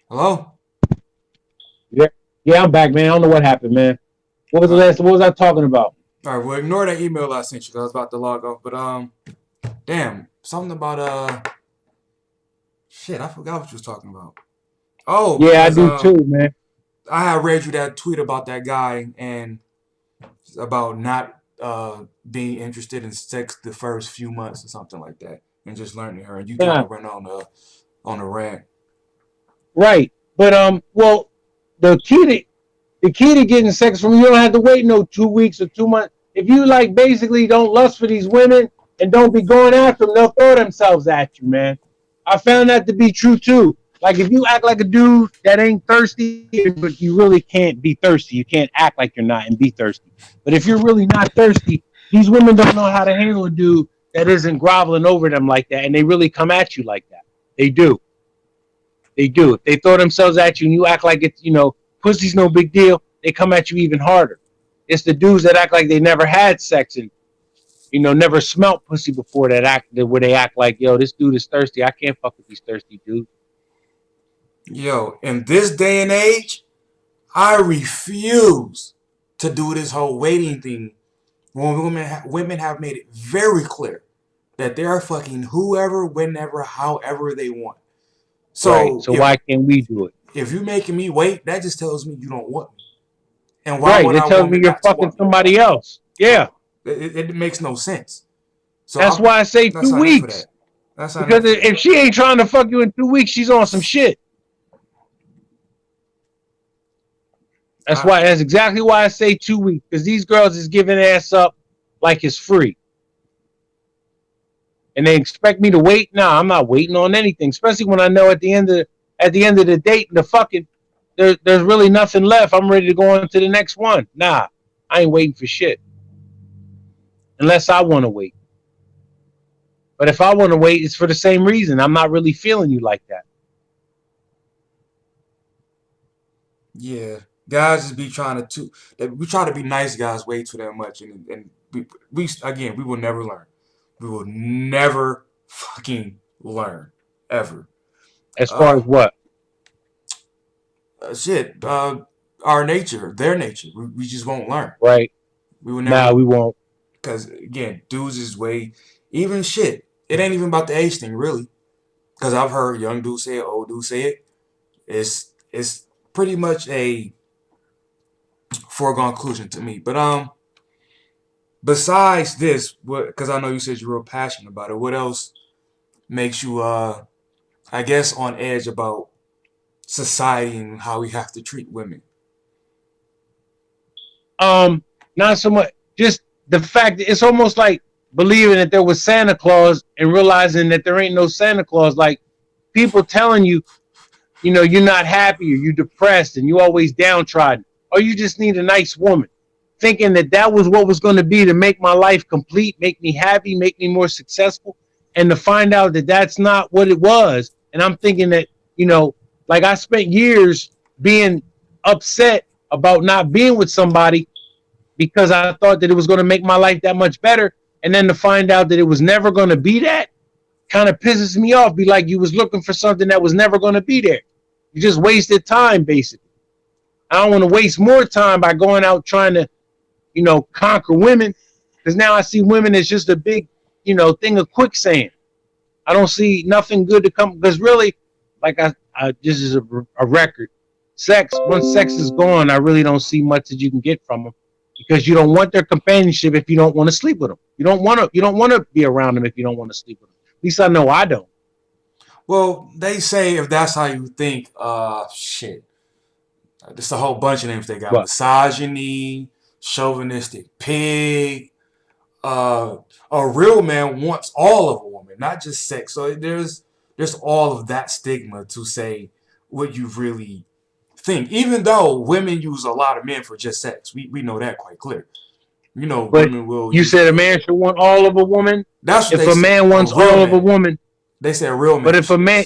Speaker 1: hello?
Speaker 2: Yeah, yeah, I'm back, man. I don't know what happened, man.
Speaker 1: Uh,
Speaker 2: What was I talking about?
Speaker 1: all right, well, ignore that email I sent you because I was about to log off. But, damn, something about, shit, I forgot what you was talking about. Oh,
Speaker 2: Yeah, I
Speaker 1: because,
Speaker 2: do too, man.
Speaker 1: I had read you that tweet about that guy and about not being interested in sex the first few months or something like that, and just learning her. And you kind
Speaker 2: Yeah,
Speaker 1: of went on a rant.
Speaker 2: right. But well, the key to getting sex from you don't have to wait no 2 weeks or 2 months. If you like basically don't lust for these women and don't be going after them, they'll throw themselves at you, man. I found that to be true too. Like if you act like a dude that ain't thirsty, but you really can't be thirsty. You can't act like you're not and be thirsty. But if you're really not thirsty, these women don't know how to handle a dude that isn't groveling over them like that, and they really come at you like that. They do. They do. If they throw themselves at you and you act like it's, pussy's no big deal, they come at you even harder. It's the dudes that act like they never had sex and, never smelt pussy before where they act like, yo, this dude is thirsty. I can't fuck with these thirsty dudes.
Speaker 1: Yo, in this day and age, I refuse to do this whole waiting thing when women have made it very clear that they're fucking whoever, whenever, however they want.
Speaker 2: Right.
Speaker 1: So
Speaker 2: So why can't we do it?
Speaker 1: if you're making me wait, that just tells me you don't want me. And why
Speaker 2: Right.
Speaker 1: would
Speaker 2: It
Speaker 1: I
Speaker 2: tells
Speaker 1: want
Speaker 2: me
Speaker 1: me
Speaker 2: you're
Speaker 1: not to
Speaker 2: fucking
Speaker 1: want me?
Speaker 2: somebody else. Yeah.
Speaker 1: Right. It makes no sense. So
Speaker 2: That's
Speaker 1: I'm
Speaker 2: why I say
Speaker 1: not
Speaker 2: two
Speaker 1: signing up for that.
Speaker 2: weeks.
Speaker 1: Not signing
Speaker 2: Because
Speaker 1: up for that.
Speaker 2: if she ain't trying to fuck you in 2 weeks, she's on some shit. That's
Speaker 1: I,
Speaker 2: why. That's exactly why I say 2 weeks. Because these girls is giving ass up like it's free, and they expect me to wait. Nah, I'm not waiting on anything. Especially when I know at the end of the date, the fucking there's really nothing left. I'm ready to go on to the next one. Nah, I ain't waiting for shit unless I want to wait. But if I want to wait, it's for the same reason. I'm not really feeling you like that.
Speaker 1: yeah, guys just be trying we try to be nice guys way too damn much, and we again we will never learn. We will never fucking learn ever.
Speaker 2: As far
Speaker 1: Uh,
Speaker 2: as what?
Speaker 1: shit. Our nature, their nature, we just won't learn.
Speaker 2: Right?
Speaker 1: We will
Speaker 2: Nah,
Speaker 1: never
Speaker 2: we won't.
Speaker 1: because again, dudes is way even shit. It ain't even about the age thing really. Because I've heard young dudes say it, old dudes say it. It's pretty much a foregone conclusion to me. But besides this, what? Because I know you said you're real passionate about it. What else makes you I guess on edge about society and how we have to treat women?
Speaker 2: Um, Not so much. Just the fact that it's almost like believing that there was Santa Claus and realizing that there ain't no Santa Claus. Like people telling you, you know, you're not happy or you're depressed and you always downtrodden, or you just need a nice woman. Thinking that that was what was going to be to make my life complete, make me happy, make me more successful, and to find out that that's not what it was. And I'm thinking that, you know, like I spent years being upset about not being with somebody because I thought that it was going to make my life that much better. And then to find out that it was never going to be that kind of pisses me off. Be like you was looking for something that was never going to be there. You just wasted time, basically. I don't want to waste more time by going out trying to, you know, conquer women. Because now I see women as just a big, you know, thing of quicksand. I don't see nothing good to come. Because really, like this is a record. Once sex is gone, I really don't see much that you can get from them because you don't want their companionship if you don't want to sleep with them. You don't want to. You don't want to be around them if you don't want to sleep with them. At least I know I don't.
Speaker 1: Well, they say if that's how you think, shit. There's a whole bunch of names they got:
Speaker 2: But
Speaker 1: misogyny, chauvinistic pig. Uh, a real man wants all of a woman, not just sex. So there's all of that stigma to say what you really think. Even though women use a lot of men for just sex, we know that quite clear. You know,
Speaker 2: but
Speaker 1: women will
Speaker 2: you
Speaker 1: use
Speaker 2: said a
Speaker 1: men.
Speaker 2: man should want all of a woman.
Speaker 1: That's what
Speaker 2: If
Speaker 1: they
Speaker 2: a
Speaker 1: say.
Speaker 2: man
Speaker 1: A
Speaker 2: wants
Speaker 1: real
Speaker 2: all of a
Speaker 1: man.
Speaker 2: woman,
Speaker 1: They say a real
Speaker 2: but
Speaker 1: man
Speaker 2: if a
Speaker 1: should.
Speaker 2: man,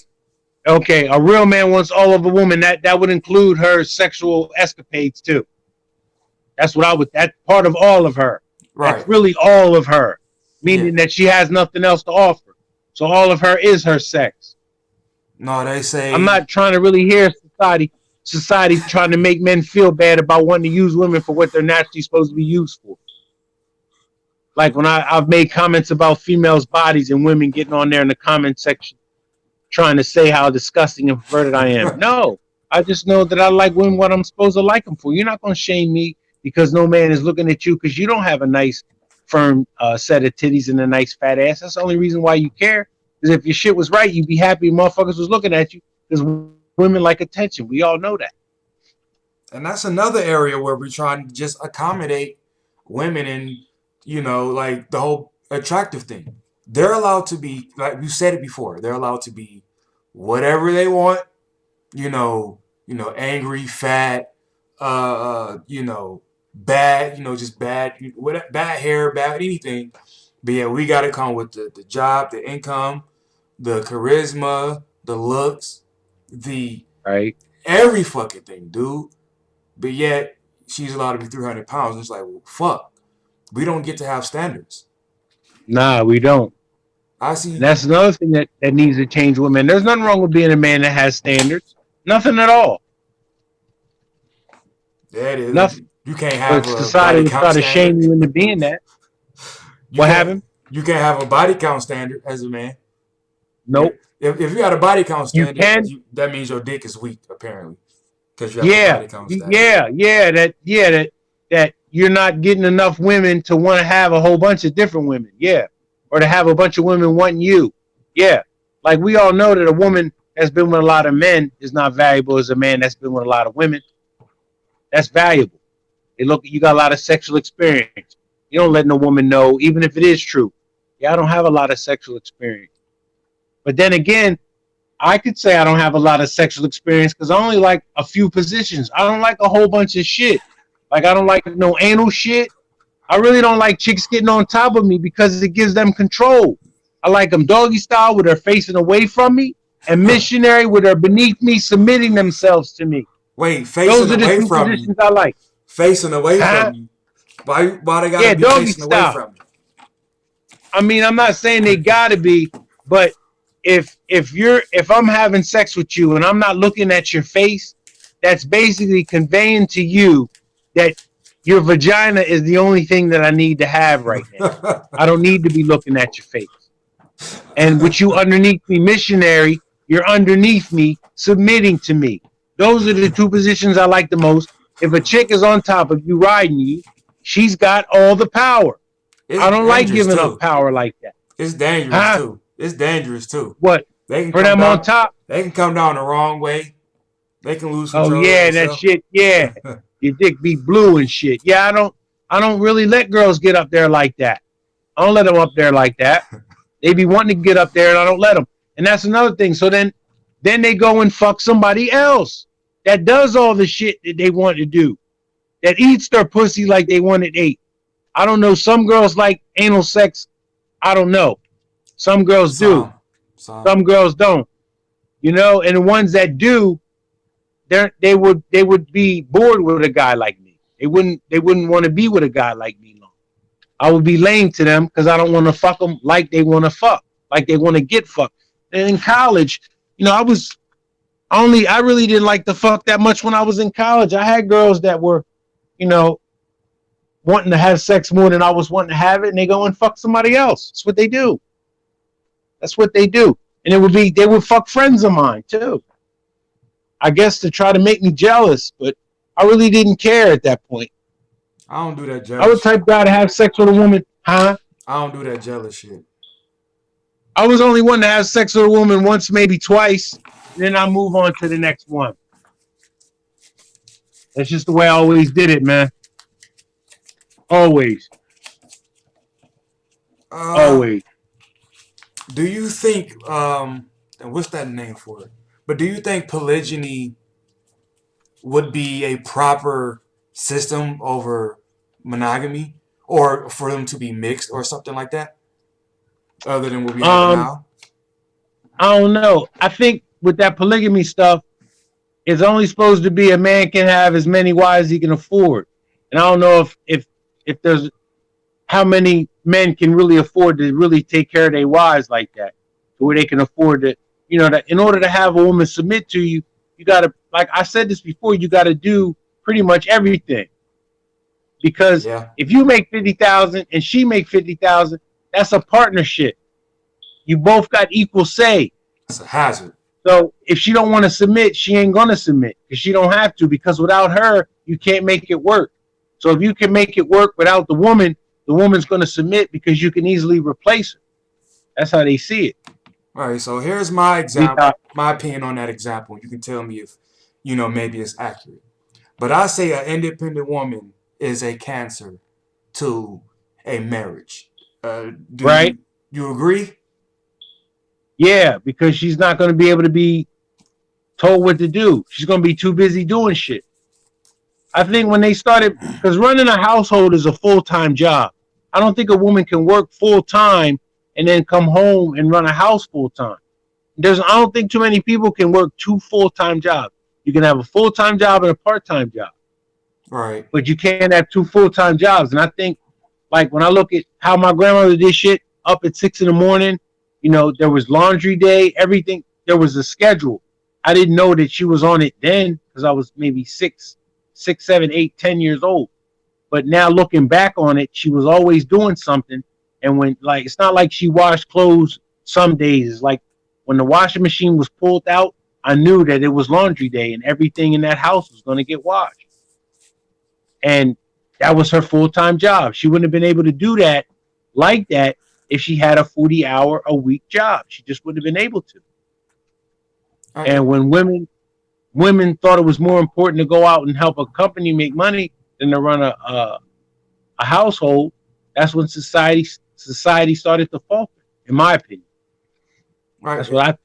Speaker 2: okay, a real man wants all of a woman, that would include her sexual escapades too. That's what I would. That's part of all of her. That's
Speaker 1: Right.
Speaker 2: really all of her,
Speaker 1: Yeah.
Speaker 2: meaning that she has nothing else to offer. So all of her is her sex.
Speaker 1: No, they
Speaker 2: I'm
Speaker 1: say
Speaker 2: not trying to really hear society trying to make men feel bad about wanting to use women for what they're naturally supposed to be used for. Like when I've made comments about females' bodies and women getting on there in the comment section trying to say how disgusting and perverted I am. No, I just know that I like women what I'm supposed to like them for. You're not going to shame me because no man is looking at you because you don't have a nice, firm set of titties and a nice fat ass. That's the only reason why you care. Because if your shit was right, you'd be happy motherfuckers was looking at you because women like attention. We all know that.
Speaker 1: and that's another area where we're trying to just accommodate women and like the whole attractive thing. They're allowed to be, like you said it before, they're allowed to be whatever they want, angry, fat, bad, just bad, bad hair, bad anything. But yeah, we gotta come with the job, the income, the charisma, the looks, the
Speaker 2: Right?
Speaker 1: every fucking thing, dude. But yet she's allowed to be 300 pounds. And it's like, well, fuck. We don't get to have standards.
Speaker 2: Nah, we don't.
Speaker 1: I
Speaker 2: And
Speaker 1: see.
Speaker 2: that's another thing that needs to change women. There's nothing wrong with being a man that has standards. Nothing at all.
Speaker 1: Yeah, it is.
Speaker 2: Nothing.
Speaker 1: You can't
Speaker 2: But
Speaker 1: have a
Speaker 2: society
Speaker 1: body
Speaker 2: will
Speaker 1: count
Speaker 2: try to shame
Speaker 1: standard.
Speaker 2: you into being that.
Speaker 1: You
Speaker 2: What
Speaker 1: can't.
Speaker 2: happened?
Speaker 1: You can't have a body count standard as a man.
Speaker 2: Nope.
Speaker 1: If you got a body count
Speaker 2: You
Speaker 1: standard,
Speaker 2: can.
Speaker 1: that means your dick is weak apparently because you have a
Speaker 2: Yeah.
Speaker 1: body count standard.
Speaker 2: That you're not getting enough women to want to have a whole bunch of different women. Yeah. Or to have a bunch of women wanting you. Yeah. Like we all know that a woman that's been with a lot of men is not valuable as a man that's been with a lot of women. That's valuable. They look, you got a lot of sexual experience. You don't let no woman know, even if it is true. Yeah, I don't have a lot of sexual experience. But then again, I could say I don't have a lot of sexual experience because I only like a few positions. I don't like a whole bunch of shit. Like I don't like no anal shit. I really don't like chicks getting on top of me because it gives them control. I like them doggy style with her facing away from me, and missionary with her beneath me, submitting themselves to me.
Speaker 1: Wait, facing
Speaker 2: Those are the
Speaker 1: away
Speaker 2: two
Speaker 1: from you.
Speaker 2: positions I like.
Speaker 1: Facing away
Speaker 2: Huh?
Speaker 1: from you. Why they gotta
Speaker 2: Yeah,
Speaker 1: be
Speaker 2: doggy
Speaker 1: facing away
Speaker 2: style.
Speaker 1: from you?
Speaker 2: I mean, I'm not saying they gotta be, but if I'm having sex with you and I'm not looking at your face, that's basically conveying to you that your vagina is the only thing that I need to have right now. I don't need to be looking at your face. And with you underneath me, missionary, you're underneath me, submitting to me. Those are the two positions I like the most. If a chick is on top of you, riding you, she's got all the power.
Speaker 1: It's
Speaker 2: I don't like
Speaker 1: dangerous
Speaker 2: giving up
Speaker 1: too.
Speaker 2: power like that.
Speaker 1: It's dangerous
Speaker 2: Huh?
Speaker 1: too. It's dangerous too.
Speaker 2: What?
Speaker 1: They can
Speaker 2: For
Speaker 1: come
Speaker 2: them on
Speaker 1: down.
Speaker 2: top?
Speaker 1: They can come down the wrong way. They can lose
Speaker 2: Oh
Speaker 1: control of
Speaker 2: yeah, that
Speaker 1: themselves.
Speaker 2: shit, yeah. Your dick be blue and shit. Yeah, I don't really let girls get up there like that. I don't let them up there like that. They be wanting to get up there and I don't let them. And that's another thing. So then they go and fuck somebody else that does all the shit that they want to do. That eats their pussy like they want it ate. I don't know. Some girls like anal sex. I don't know. Some girls do.
Speaker 1: Some, some.
Speaker 2: Some girls don't. You know, and the ones that do, they would be bored with a guy like me. They wouldn't want to be with a guy like me long. I would be lame to them because I don't want to fuck them like they want to fuck, like they want to get fucked. And in college, you know, I really didn't like to fuck that much when I was in college. I had girls that were, you know, wanting to have sex more than I was wanting to have it, and they go and fuck somebody else. That's what they do. That's what they do. And they would fuck friends of mine too. I guess to try to make me jealous, but I really didn't care at that point.
Speaker 1: I don't do that
Speaker 2: I
Speaker 1: jealous
Speaker 2: was the
Speaker 1: shit.
Speaker 2: type guy to have sex with a woman, huh?
Speaker 1: I don't do that jealous shit.
Speaker 2: I was only one to have sex with a woman once, maybe twice. Then I move on to the next one. That's just the way I always did it, man. Always,
Speaker 1: Uh,
Speaker 2: always.
Speaker 1: do you think and what's that name for it? But do you think polygyny would be a proper system over monogamy, or for them to be mixed or something like that, other than what we have
Speaker 2: Um,
Speaker 1: now?
Speaker 2: I don't know. I think with that polygamy stuff, it's only supposed to be a man can have as many wives as he can afford. And I don't know if there's how many men can really afford to really take care of their wives like that, to where they can afford to, you know, that in order to have a woman submit to you, you gotta, like I said this before, you gotta do pretty much everything. Because
Speaker 1: Yeah,
Speaker 2: if you make 50,000 and she make 50,000, that's a partnership. You both got equal say.
Speaker 1: it's a hazard.
Speaker 2: So if she don't want to submit, she ain't gonna submit because she don't have to. Because without her, you can't make it work. So if you can make it work without the woman's gonna submit because you can easily replace her. That's how they see it.
Speaker 1: All right, so here's my
Speaker 2: We
Speaker 1: example,
Speaker 2: thought,
Speaker 1: my opinion on that example. You can tell me if, maybe it's accurate. But I say an independent woman is a cancer to a marriage. Do
Speaker 2: right?
Speaker 1: you agree?
Speaker 2: Yeah, because she's not gonna be able to be told what to do. She's gonna be too busy doing shit. I think when they started, because running a household is a full-time job. I don't think a woman can work full-time and then come home and run a house full-time. I don't think too many people can work two full-time jobs. You can have a full-time job and a part-time job,
Speaker 1: Right.
Speaker 2: but you can't have two full-time jobs. And I think, like when I look at how my grandmother did shit up at 6 in the morning, you know, there was laundry day, everything. There was a schedule. I didn't know that she was on it then because I was maybe 6, 7, 8, 10 years old. But now looking back on it, she was always doing something. And when like it's not like she washed clothes some days. It's like when the washing machine was pulled out, I knew that it was laundry day and everything in that house was going to get washed. And that was her full-time job. She wouldn't have been able to do that like that if she had a 40-hour a week job. She just wouldn't have been able to.
Speaker 1: I,
Speaker 2: And when women thought it was more important to go out and help a company make money than to run a household, that's when society started to falter, in my opinion. That's
Speaker 1: right.
Speaker 2: what I think.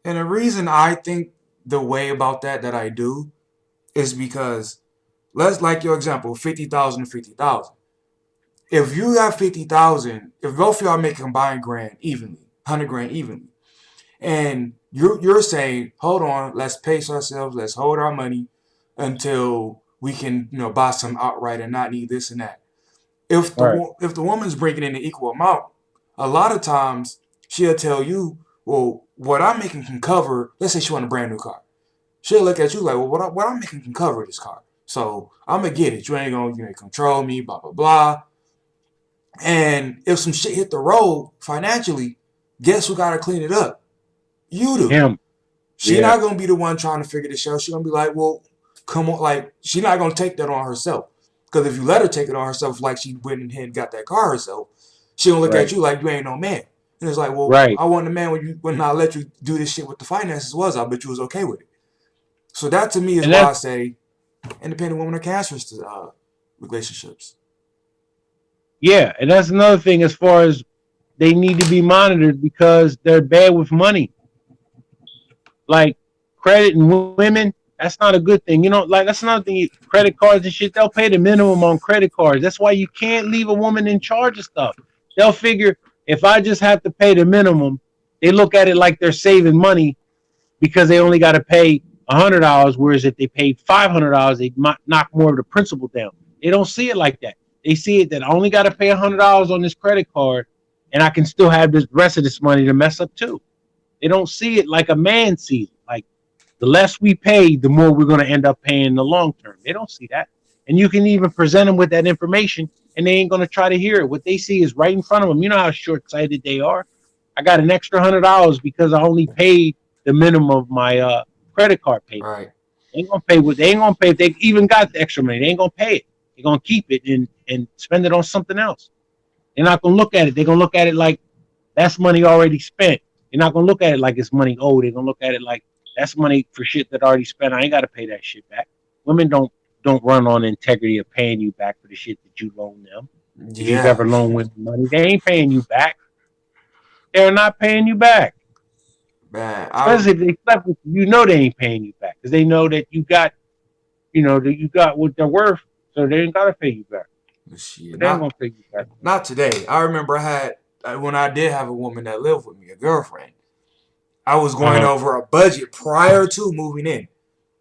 Speaker 1: And the reason I think the way about that I do is because let's like your example, 50,000 to 50,000. If you got 50,000, if both of y'all make a combined grand evenly, 100 grand evenly, and you're saying, hold on, let's pace ourselves, let's hold our money until we can buy some outright and not need this and that.
Speaker 2: All right.
Speaker 1: If the woman's bringing in the equal amount, a lot of times she'll tell you, well, what I'm making can cover. Let's say she want a brand new car. She'll look at you like, well, what I'm making can cover this car. So I'm gonna get it. You ain't gonna control me, blah blah blah. And if some shit hit the road financially, guess who gotta clean it up? You do.
Speaker 2: Him.
Speaker 1: She
Speaker 2: Yeah.
Speaker 1: not gonna be the one trying to figure this out. She gonna be like, well, come on, like she not gonna take that on herself. Because if you let her take it on herself, like she went ahead and got that car herself, she gonna look at
Speaker 2: Right.
Speaker 1: you like you ain't no man. And it's like, well,
Speaker 2: Right.
Speaker 1: I wasn't a man when I let you do this shit with the finances. Was I? Bet you was okay with it. So that to me is
Speaker 2: And
Speaker 1: why I
Speaker 2: that's
Speaker 1: say independent women are cancerous to relationships.
Speaker 2: yeah, and that's another thing as far as they need to be monitored because they're bad with money. Like credit and women, that's not a good thing. Like that's another thing. Credit cards and shit, they'll pay the minimum on credit cards. That's why you can't leave a woman in charge of stuff. They'll figure if I just have to pay the minimum, they look at it like they're saving money because they only got to pay $100. Whereas if they paid $500, they might knock more of the principal down. They don't see it like that. They see it that I only got to pay $100 on this credit card, and I can still have the rest of this money to mess up too. They don't see it like a man sees it. Like the less we pay, the more we're going to end up paying in the long term. They don't see that. And you can even present them with that information and they ain't going to try to hear it. What they see is right in front of them. You know how short sighted they are. I got an extra $100 because I only paid the minimum of my credit card payment.
Speaker 1: Right.
Speaker 2: They ain't gonna pay what they ain't gonna pay if they even got the extra money. They ain't gonna pay it. They're gonna keep it and spend it on something else. They're not gonna look at it. They're gonna look at it like that's money already spent. They're not gonna look at it like it's money owed. They're gonna look at it like that's money for shit that I already spent. I ain't gotta pay that shit back. Women don't run on integrity of paying you back for the shit that you loan them. If you've
Speaker 1: Yeah,
Speaker 2: ever loaned women money, they ain't paying you back. They're not paying you back.
Speaker 1: man.
Speaker 2: Especially if they slept with you, they ain't paying you back because they know that that you got what they're worth, so they ain't gotta pay you back.
Speaker 1: Shit,
Speaker 2: But they ain't gonna
Speaker 1: not
Speaker 2: pay you back.
Speaker 1: not today. I remember I had when I did have a woman that lived with me, a girlfriend. I was
Speaker 2: Uh
Speaker 1: going
Speaker 2: huh.
Speaker 1: over a budget prior to moving in,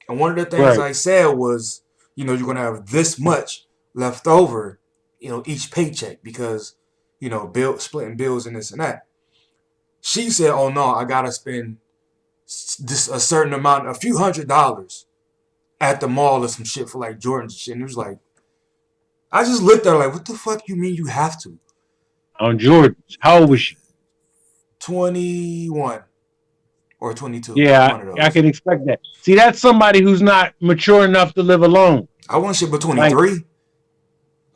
Speaker 1: and one of the things
Speaker 2: Right.
Speaker 1: I said was, you're gonna have this much left over, each paycheck because, bill splitting bills and this and that. She said, "Oh no, I gotta spend this a certain amount, a few $100s at the mall or some shit for like Jordans and shit." And it was like, I just looked at her like, "What the fuck you mean you have to?"
Speaker 2: On Jordans. How old was she?
Speaker 1: 21 or 22,
Speaker 2: Yeah,
Speaker 1: one of
Speaker 2: I
Speaker 1: those.
Speaker 2: can expect that. See, that's somebody who's not mature enough to live alone.
Speaker 1: I want shit but
Speaker 2: Like,
Speaker 1: 23.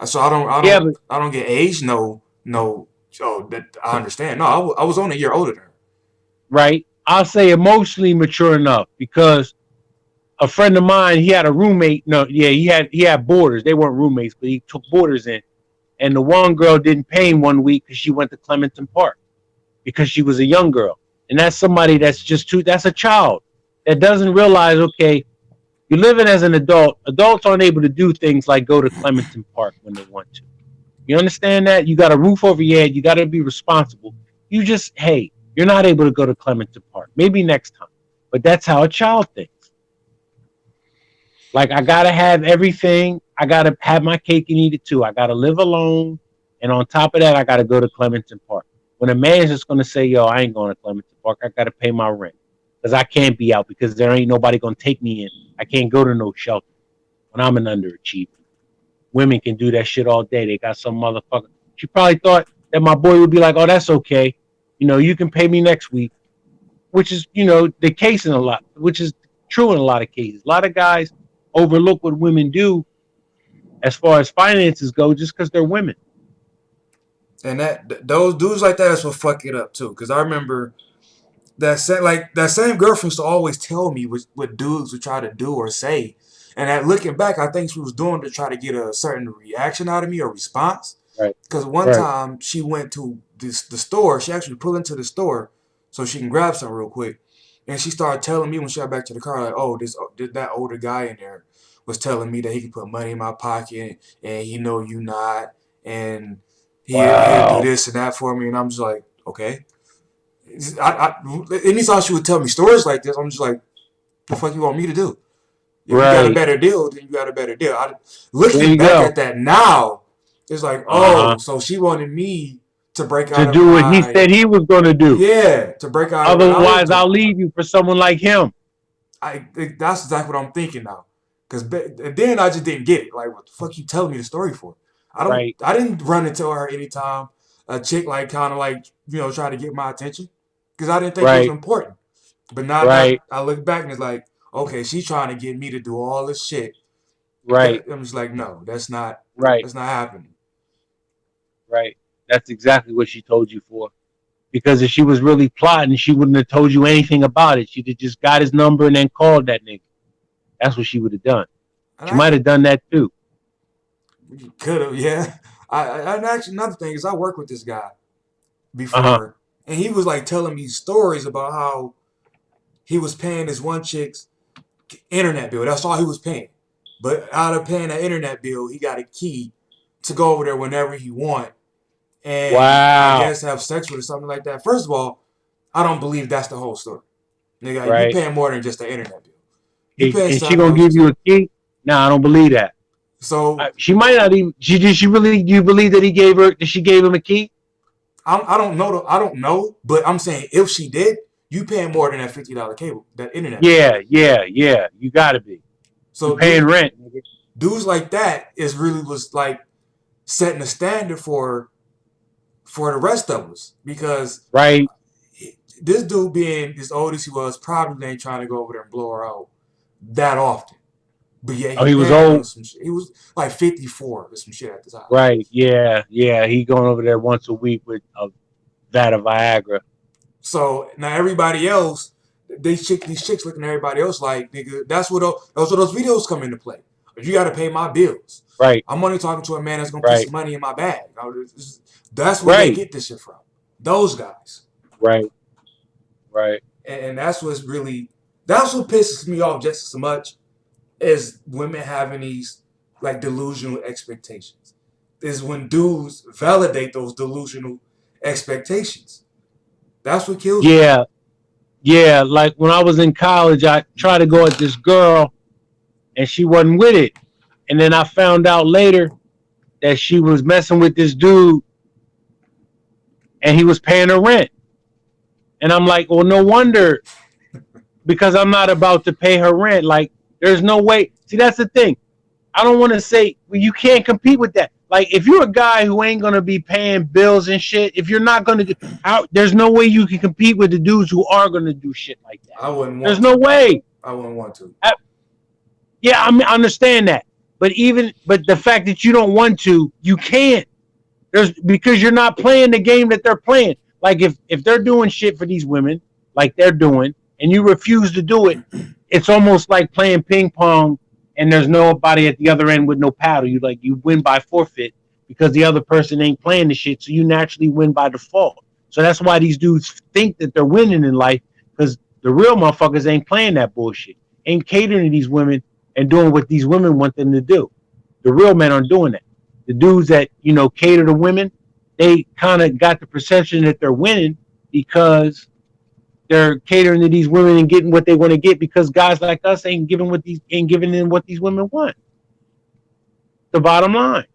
Speaker 1: So I don't, I
Speaker 2: yeah,
Speaker 1: don't,
Speaker 2: but
Speaker 1: I don't get age. No, no. Oh, that I understand. No, I was only a year older than her.
Speaker 2: right. I'll say emotionally mature enough because a friend of mine, he had a roommate. No, yeah, he had boarders. They weren't roommates, but he took boarders in. And the one girl didn't pay him one week because she went to Clementon Park because she was a young girl. And that's somebody that's a child that doesn't realize, okay, you're living as an adult. Adults aren't able to do things like go to Clementon Park when they want to. You understand that? You got a roof over your head. You got to be responsible. Hey, you're not able to go to Clementon Park. Maybe next time. But that's how a child thinks. Like, I got to have everything. I got to have my cake and eat it too. I got to live alone. And on top of that, I got to go to Clementon Park. When a man's just going to say, yo, I ain't going to Clementon Park, I got to pay my rent. because I can't be out because there ain't nobody gonna take me in. I can't go to no shelter when I'm an underachiever. Women can do that shit all day. They got some motherfucker. She probably thought that my boy would be like, "Oh, that's okay. You can pay me next week," which is, the case in a lot, which is true in a lot of cases. A lot of guys overlook what women do as far as finances go just because they're women.
Speaker 1: And those dudes like that is what fuck it up too. Because I remember that same girlfriend used to always tell me what dudes would try to do or say. And at looking back, I think she was doing to try to get a certain reaction out of me or response.
Speaker 2: Right.
Speaker 1: Because one
Speaker 2: Right.
Speaker 1: time she went to the store, she actually pulled into the store so she can grab something real quick. And she started telling me when she got back to the car, like, "Oh, that older guy in there was telling me that he could put money in my pocket and he know you not, and he'll do
Speaker 2: Wow.
Speaker 1: this and that for me." And I'm just like, okay. Anytime she would tell me stories like this, I'm just like, the fuck you want me to do? If you got a
Speaker 2: Right.
Speaker 1: better deal, then you got a better deal.
Speaker 2: There
Speaker 1: Looking
Speaker 2: you
Speaker 1: back
Speaker 2: go.
Speaker 1: at that now, it's like,
Speaker 2: Uh-huh.
Speaker 1: oh, so she wanted me to break
Speaker 2: To
Speaker 1: out of
Speaker 2: do what he
Speaker 1: my,
Speaker 2: said he was going to do.
Speaker 1: yeah, to break out of what I was
Speaker 2: Otherwise, I'll
Speaker 1: doing.
Speaker 2: leave you for someone like him.
Speaker 1: That's exactly what I'm thinking now. Cause then I just didn't get it. Like, what the fuck you telling me the story for?
Speaker 2: Right.
Speaker 1: I didn't run into her anytime a chick like kind of like try to get my attention, cause I didn't think it was
Speaker 2: Right.
Speaker 1: important. But now that
Speaker 2: Right.
Speaker 1: I look back and it's like, okay, she's trying to get me to do all this shit.
Speaker 2: Right.
Speaker 1: I'm just like, no,
Speaker 2: Right.
Speaker 1: that's not happening.
Speaker 2: Right. That's exactly what she told you for. Because if she was really plotting, she wouldn't have told you anything about it. She'd have just got his number and then called that nigga. That's what she would have done.
Speaker 1: And
Speaker 2: She might have done that too.
Speaker 1: could have, yeah. And actually, another thing is I worked with this guy
Speaker 2: Uh-huh.
Speaker 1: before, and he was like telling me stories about how he was paying this one chick's internet bill. That's all he was paying. But out of paying that internet bill, he got a key to go over there whenever he want, and I
Speaker 2: Wow.
Speaker 1: guess have sex with or something like that. First of all, I don't believe that's the whole story. Nigga, you
Speaker 2: Right.
Speaker 1: paying more than just the internet bill. You paying
Speaker 2: And she
Speaker 1: something
Speaker 2: gonna give
Speaker 1: else
Speaker 2: you
Speaker 1: too.
Speaker 2: a key? No, I don't believe that.
Speaker 1: So
Speaker 2: She might not even. She really? Do you believe that she gave him a key?
Speaker 1: I don't know. I don't know, but I'm saying if she did, you paying more than that $50 cable, that internet bill.
Speaker 2: Yeah. Yeah. Yeah. You gotta be. You
Speaker 1: So
Speaker 2: paying rent, nigga.
Speaker 1: dudes like that is really was like setting a standard for the rest of us because
Speaker 2: Right.
Speaker 1: this dude being as old as he was probably ain't trying to go over there and blow her out that often. But yeah,
Speaker 2: Oh,
Speaker 1: he
Speaker 2: he was
Speaker 1: paying her
Speaker 2: old.
Speaker 1: some shit. He was like 54 or some shit at the time.
Speaker 2: Right. Yeah. Yeah. He going over there once a week with a vat of Viagra.
Speaker 1: So now everybody else, these chicks looking at everybody else like, nigga, that's where those videos come into play. You got to pay my bills.
Speaker 2: Right.
Speaker 1: I'm only talking to a man that's gonna put
Speaker 2: Right.
Speaker 1: some money in my bag. That's where they
Speaker 2: Right.
Speaker 1: get this shit from. Those guys.
Speaker 2: Right. Right.
Speaker 1: And that's what pisses me off just as much as women having these like delusional expectations. Is when dudes validate those delusional expectations. That's what kills me.
Speaker 2: Yeah. Yeah. Like when I was in college, I tried to go at this girl, and she wasn't with it. And then I found out later that she was messing with this dude, and he was paying her rent. And I'm like, well, no wonder, because I'm not about to pay her rent. Like, there's no way. See, that's the thing. I don't want to say, well, you can't compete with that. Like, if you're a guy who ain't going to be paying bills and shit, if you're not going to do, there's no way you can compete with the dudes who are going to do shit like that.
Speaker 1: I wouldn't want
Speaker 2: There's
Speaker 1: to.
Speaker 2: no way.
Speaker 1: I wouldn't want to.
Speaker 2: Yeah, I understand that. But the fact that you don't want to, you can't. Because you're not playing the game that they're playing. Like if they're doing shit for these women, like they're doing, and you refuse to do it, it's almost like playing ping pong, and there's nobody at the other end with no paddle. You win by forfeit because the other person ain't playing the shit, so you naturally win by default. So that's why these dudes think that they're winning in life, because the real motherfuckers ain't playing that bullshit, ain't catering to these women and doing what these women want them to do. The real men aren't doing that. The dudes that cater to women, they kind of got the perception that they're winning because they're catering to these women and getting what they want to get, because guys like us ain't giving them what these women want. The bottom line.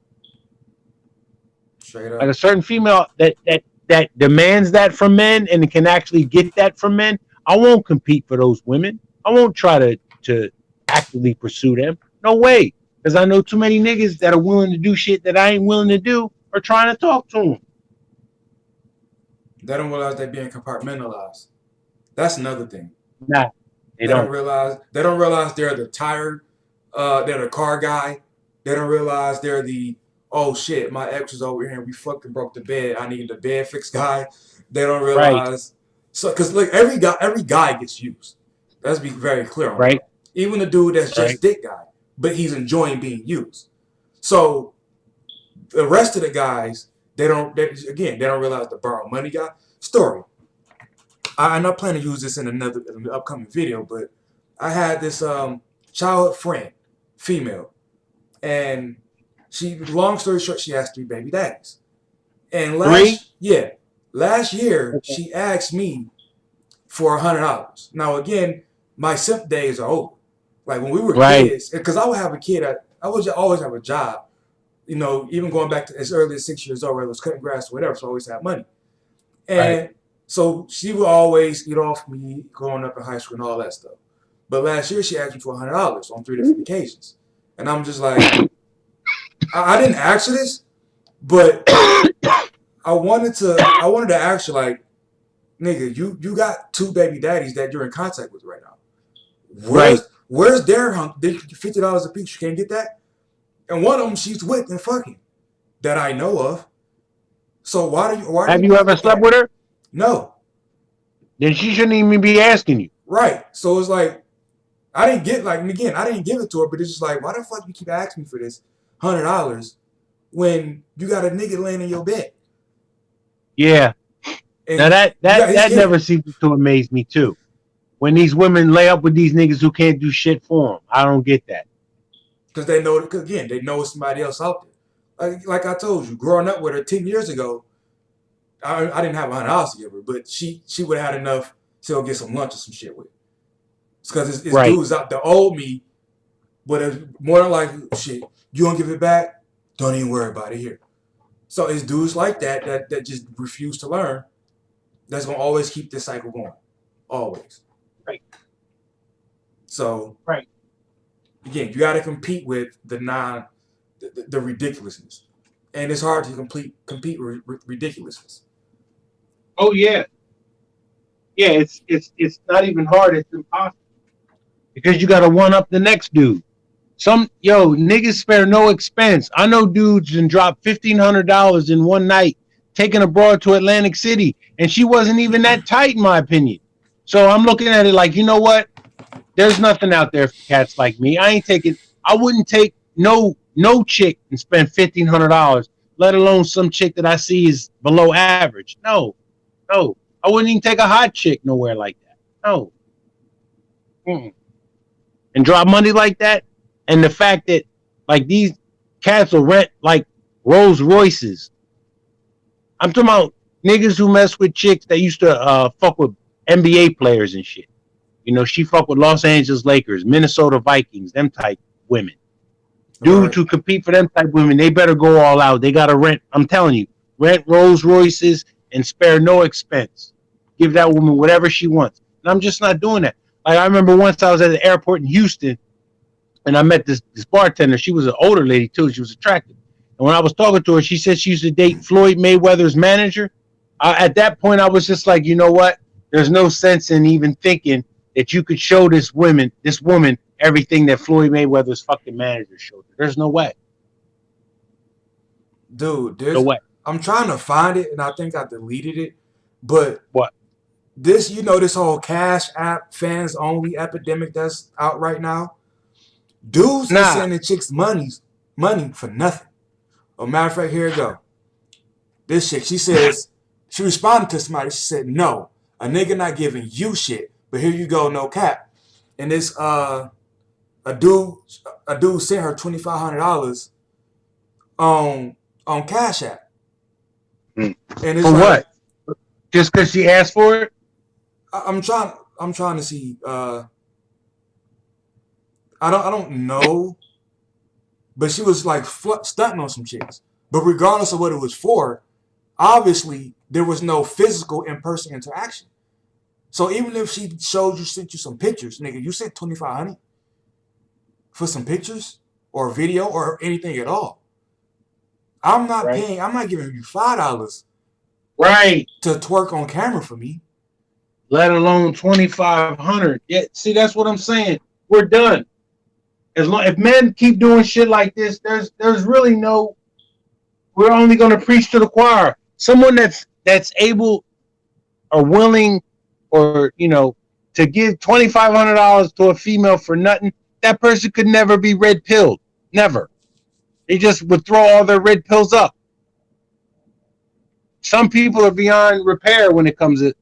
Speaker 1: Straight
Speaker 2: Like a
Speaker 1: up.
Speaker 2: certain female that demands that from men and can actually get that from men, I won't compete for those women. I won't try to actively pursue them. No way. Because I know too many niggas that are willing to do shit that I ain't willing to do or trying to talk to them.
Speaker 1: They don't realize they're being compartmentalized. That's another thing.
Speaker 2: Nah, they
Speaker 1: They don't
Speaker 2: don't.
Speaker 1: realize. They don't realize they're the tire. They're the car guy. They don't realize they're the, oh shit, my ex was over here and we fucking broke the bed. I need the bed fix guy. They don't
Speaker 2: Right,
Speaker 1: realize. So, because like every guy gets used. Let's be very clear on that.
Speaker 2: right,
Speaker 1: Even the dude that's
Speaker 2: right,
Speaker 1: just dick guy, but he's enjoying being used. So the rest of the guys, they don't. They don't realize the borrow money guy story. I'm not planning to use this in an upcoming video, but I had this childhood friend, female, and she. Long story short, she has 3 baby daddies. And
Speaker 2: three.
Speaker 1: last year
Speaker 2: Okay.
Speaker 1: she asked me for $100. Now again, my simp days are over. Like when we were
Speaker 2: Right,
Speaker 1: kids, because I would have a kid. I would always have a job. You know, even going back to as early as 6 years old, where it was cutting grass or whatever. So I always had money.
Speaker 2: right.
Speaker 1: And so she would always eat off me growing up in high school and all that stuff. But last year she asked me for $100 on 3 different occasions. And I'm just like, I didn't ask for this, but I wanted to ask you like, nigga, you got 2 baby daddies that you're in contact with right now.
Speaker 2: Right.
Speaker 1: Where's their $50 a piece? You can't get that? And one of them she's with and fucking that I know of. So why do
Speaker 2: Have
Speaker 1: you
Speaker 2: you
Speaker 1: want
Speaker 2: ever slept
Speaker 1: that?
Speaker 2: with her?
Speaker 1: No.
Speaker 2: Then she shouldn't even be asking you.
Speaker 1: Right. So it's like I didn't get like, and again, I didn't give it to her, but it's just like, why the fuck you keep asking me for this $100 when you got a nigga laying in your bed?
Speaker 2: Yeah. Now
Speaker 1: And
Speaker 2: that
Speaker 1: you got
Speaker 2: that
Speaker 1: his
Speaker 2: that
Speaker 1: kid.
Speaker 2: never seems to amaze me too. When these women lay up with these niggas who can't do shit for them, I don't get that.
Speaker 1: Because they know, cause again, they know somebody else out there. Like I told you, growing up with her 10 years ago, I didn't have $100 to give her, but she would have had enough to go get some lunch or some shit with. Because it's
Speaker 2: Right.
Speaker 1: dudes out there owe me, but it's more than likely, shit, you don't give it back, don't even worry about it here. So it's dudes like that just refuse to learn. That's gonna always keep this cycle going, always.
Speaker 2: Right.
Speaker 1: So
Speaker 2: Right.
Speaker 1: again, you got to compete with the ridiculousness, and it's hard to compete with ridiculousness.
Speaker 2: Oh yeah. Yeah, it's not even hard, it's impossible. Because you gotta one up the next dude. Niggas spare no expense. I know dudes and drop $1,500 in one night taking a broad to Atlantic City, and she wasn't even that tight in my opinion. So I'm looking at it like, you know what? There's nothing out there for cats like me. I wouldn't take no chick and spend $1,500, let alone some chick that I see is below average. No. I wouldn't even take a hot chick nowhere like that. No. Mm-mm. And drop money like that. And the fact that like these cats will rent like Rolls Royces. I'm talking about niggas who mess with chicks that used to fuck with NBA players and shit. You know, she fuck with Los Angeles Lakers, Minnesota Vikings, them type women. Dudes
Speaker 1: Right.
Speaker 2: who compete for them type women, they better go all out. They gotta rent. I'm telling you, rent Rolls Royces and spare no expense. Give that woman whatever she wants. And I'm just not doing that. Like I remember once I was at the airport in Houston and I met this bartender. She was an older lady too. She was attractive. And when I was talking to her, she said she used to date Floyd Mayweather's manager. At that point, I was just like, you know what? There's no sense in even thinking that you could show this woman, everything that Floyd Mayweather's fucking manager showed her. There's no way.
Speaker 1: Dude,
Speaker 2: No way.
Speaker 1: I'm trying to find it, and I think I deleted it, but
Speaker 2: What?
Speaker 1: this whole Cash App fans only epidemic that's out right now. Dudes is
Speaker 2: Nah.
Speaker 1: sending chicks money for nothing. A matter of fact, here it go. This chick, she says, she responded to somebody. She said, "No, a nigga not giving you shit, but here you go, no cap." And this a dude sent her $2,500 on Cash App,
Speaker 2: Mm.
Speaker 1: and it's
Speaker 2: For
Speaker 1: like
Speaker 2: what? Just because she asked for it?
Speaker 1: I'm trying to see. I don't know, but she was like stunting on some chicks. But regardless of what it was for, obviously there was no physical in-person interaction. So even if she showed you, sent you some pictures, nigga, you sent 2,500 for some pictures or video or anything at all. I'm not
Speaker 2: Right.
Speaker 1: paying. I'm not giving you $5
Speaker 2: Right.
Speaker 1: to twerk on camera for me.
Speaker 2: Let alone 2,500. Yeah, see, that's what I'm saying. We're done. As long if men keep doing shit like this, there's really no. We're only going to preach to the choir. Someone that's able or willing, or to give $2,500 to a female for nothing. That person could never be red pilled. Never. They just would throw all their red pills up. Some people are beyond repair when it comes to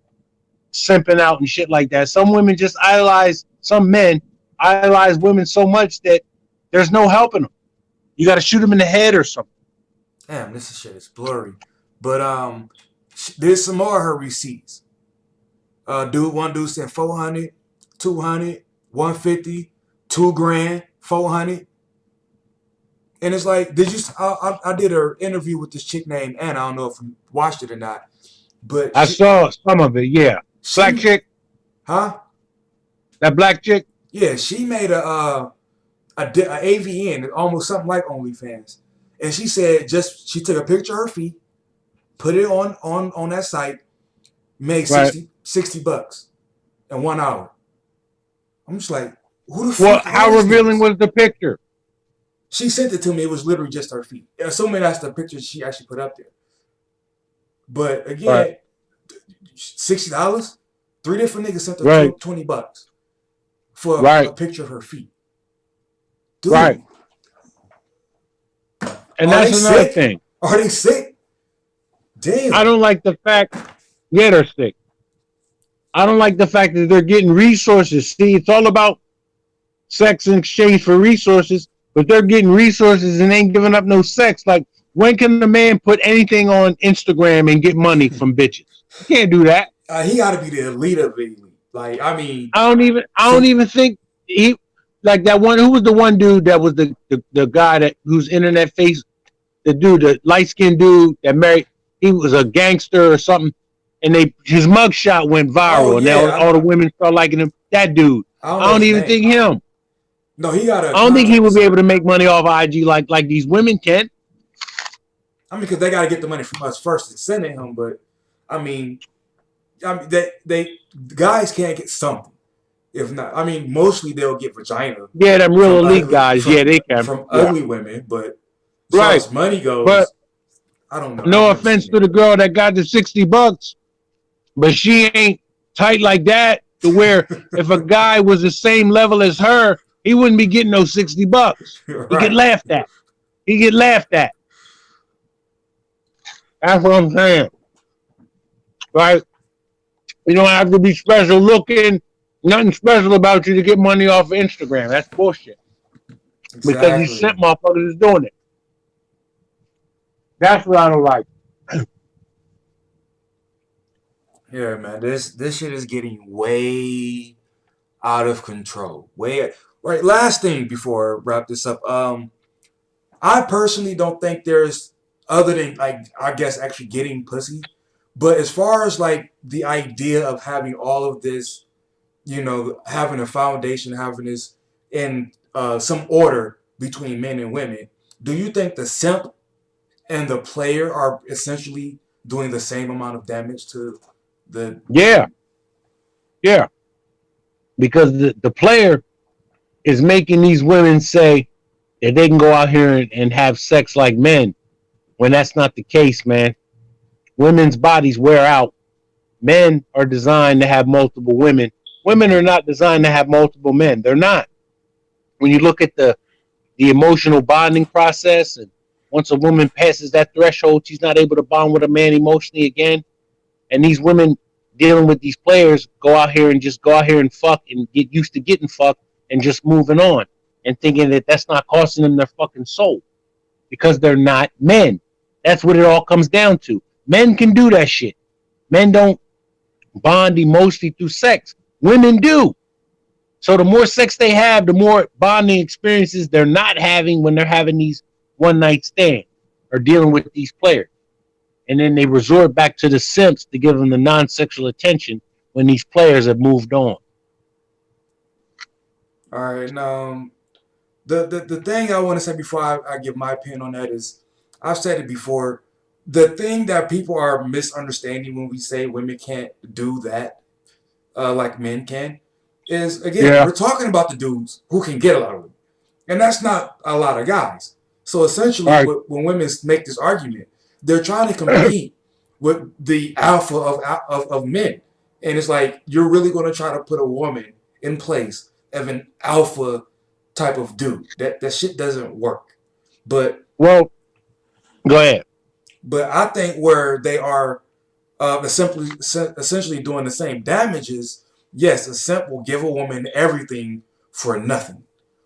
Speaker 2: simping out and shit like that. Some women just idolize, some men idolize women so much that there's no helping them. You got to shoot them in the head or something.
Speaker 1: Damn, this shit is blurry. But there's some more of her receipts. One dude sent 400, 200, 150, $2,000, 400. And it's like, I did an interview with this chick named Anna. I don't know if you watched it or not. But
Speaker 2: I saw some of it, yeah. Black chick?
Speaker 1: Huh?
Speaker 2: That black chick?
Speaker 1: Yeah, she made a AVN, almost something like OnlyFans. And she said she took a picture of her feet, put it on that site, made $60 in 1 hour. I'm just like, who the fuck?
Speaker 2: How revealing was the picture?
Speaker 1: She sent it to me. It was literally just her feet. Assuming that's the picture she actually put up there. But again, $60. 3 different niggas sent her $20 for a picture of her feet. Dude.
Speaker 2: Right. And that's another thing.
Speaker 1: Are they sick? Damn.
Speaker 2: I don't like the fact. Yeah, they're sick. I don't like the fact that they're getting resources. See, it's all about sex in exchange for resources, but they're getting resources and ain't giving up no sex. Like, when can a man put anything on Instagram and get money from bitches? You can't do that.
Speaker 1: He got to be the elite of the elite. Like, I mean,
Speaker 2: I don't even think he like that one. Who was the one dude that was the guy whose internet face, the dude, the light skinned dude that married? He was a gangster or something, and his mugshot went viral, and now all the women start liking him. That dude. I don't even think him.
Speaker 1: No, he got.
Speaker 2: I don't think he would be able to make money off IG like these women can.
Speaker 1: I mean, because they got to get the money from us first to send it him. But I mean, guys can't get something. If not, I mean, mostly they'll get vagina.
Speaker 2: Yeah, them real elite guys. Yeah, they can
Speaker 1: from ugly women. But as far as money goes,
Speaker 2: but
Speaker 1: I don't know.
Speaker 2: No offense to the girl that got the $60, but she ain't tight like that to where if a guy was the same level as her, he wouldn't be getting those $60. Right. He get laughed at. That's what I'm saying. Right? You don't have to be special looking, nothing special about you to get money off of Instagram. That's bullshit. Exactly. Because you simp motherfuckers is doing it. That's what I don't like.
Speaker 1: Yeah, man. This shit is getting way out of control. Right. Last thing before I wrap this up. I personally don't think there's, other than like, I guess actually getting pussy, but as far as like the idea of having all of this, having a foundation, having this in some order between men and women, do you think the simp and the player are essentially doing the same amount of damage to the...
Speaker 2: Yeah. Because the player is making these women say that they can go out here and have sex like men, when that's not the case, man. Women's bodies wear out. Men are designed to have multiple women. Women are not designed to have multiple men. They're not. When you look at the emotional bonding process, and once a woman passes that threshold, she's not able to bond with a man emotionally again. And these women dealing with these players go out here and fuck and get used to getting fucked and just moving on and thinking that that's not costing them their fucking soul, because they're not men. That's what it all comes down to. Men can do that shit. Men don't bond emotionally through sex. Women do. So the more sex they have, the more bonding experiences they're not having when they're having these one-night stands or dealing with these players. And then they resort back to the simps to give them the non-sexual attention when these players have moved on.
Speaker 1: All right, now the thing I want to say before I give my opinion on that is, I've said it before. The thing that people are misunderstanding when we say women can't do that, like men can, is again
Speaker 2: Yeah.
Speaker 1: we're talking about the dudes who can get a lot of women, and that's not a lot of guys. So essentially,
Speaker 2: Right.
Speaker 1: when women make this argument, they're trying to compete with the alpha of men, and it's like you're really going to try to put a woman in place of an alpha type of dude. That shit doesn't work. But
Speaker 2: Well, go ahead.
Speaker 1: I think where they are essentially doing the same damages, yes, a simp will give a woman everything for nothing,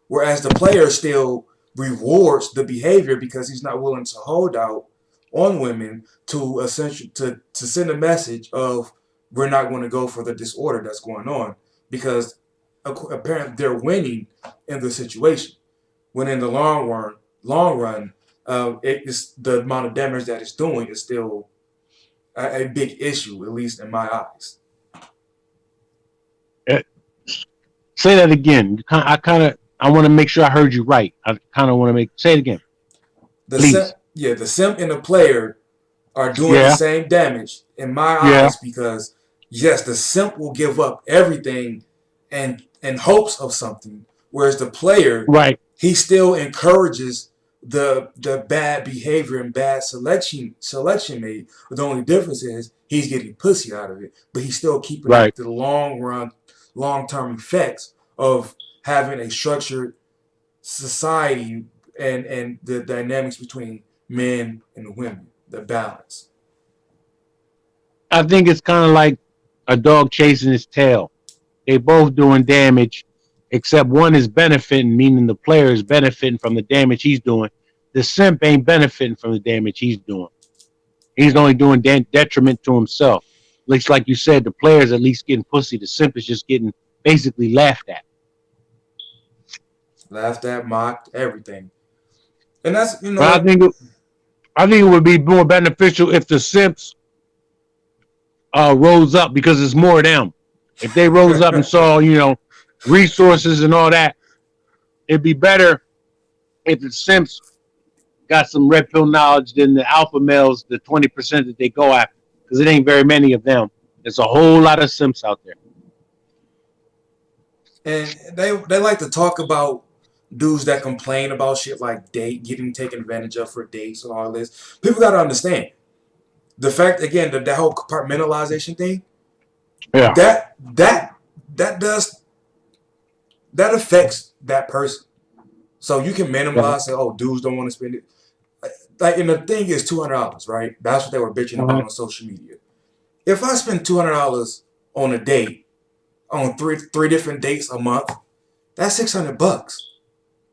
Speaker 1: whereas the player still rewards the behavior because he's not willing to hold out on women to essentially to send a message of we're not going to go for the disorder that's going on because apparently they're winning in the situation. When in the long run, it is the amount of damage that it's doing is still a big issue, at least in my eyes.
Speaker 2: Uh, Say that again. I want to make sure I heard you right. I kind of want to say it again, please.
Speaker 1: The simp and the player are doing the
Speaker 2: Yeah.
Speaker 1: same damage in my
Speaker 2: Yeah.
Speaker 1: eyes because yes, the simp will give up everything and in hopes of something, whereas the player
Speaker 2: Right.
Speaker 1: he still encourages the bad behavior and bad selection made. But the only difference is he's getting pussy out of it, but he's still keeping
Speaker 2: Right.
Speaker 1: the long term effects of having a structured society and the dynamics between men and women, the balance.
Speaker 2: I think it's kind of like a dog chasing his tail. They both doing damage, except one is benefiting, meaning the player is benefiting from the damage he's doing. The simp ain't benefiting from the damage he's doing. He's only doing detriment to himself. Looks like you said, the player's at least getting pussy. The simp is just getting basically laughed at.
Speaker 1: Laughed at, mocked, everything. And that's
Speaker 2: But I think it would be more beneficial if the simps rose up because it's more of them. If they rose up and saw, resources and all that, it'd be better if the simps got some red pill knowledge than the alpha males, the 20% that they go after, because it ain't very many of them. There's a whole lot of simps out there.
Speaker 1: and they like to talk about dudes that complain about shit like getting taken advantage of for dates and all this. People got to understand the fact again that whole compartmentalization thing
Speaker 2: Yeah.
Speaker 1: that does that affects that person. So you can minimize say, oh, dudes don't want to spend it. Like, and the thing is $200, right? That's what they were bitching about on social media. If I spend $200 on a date, on three different dates a month, that's $600.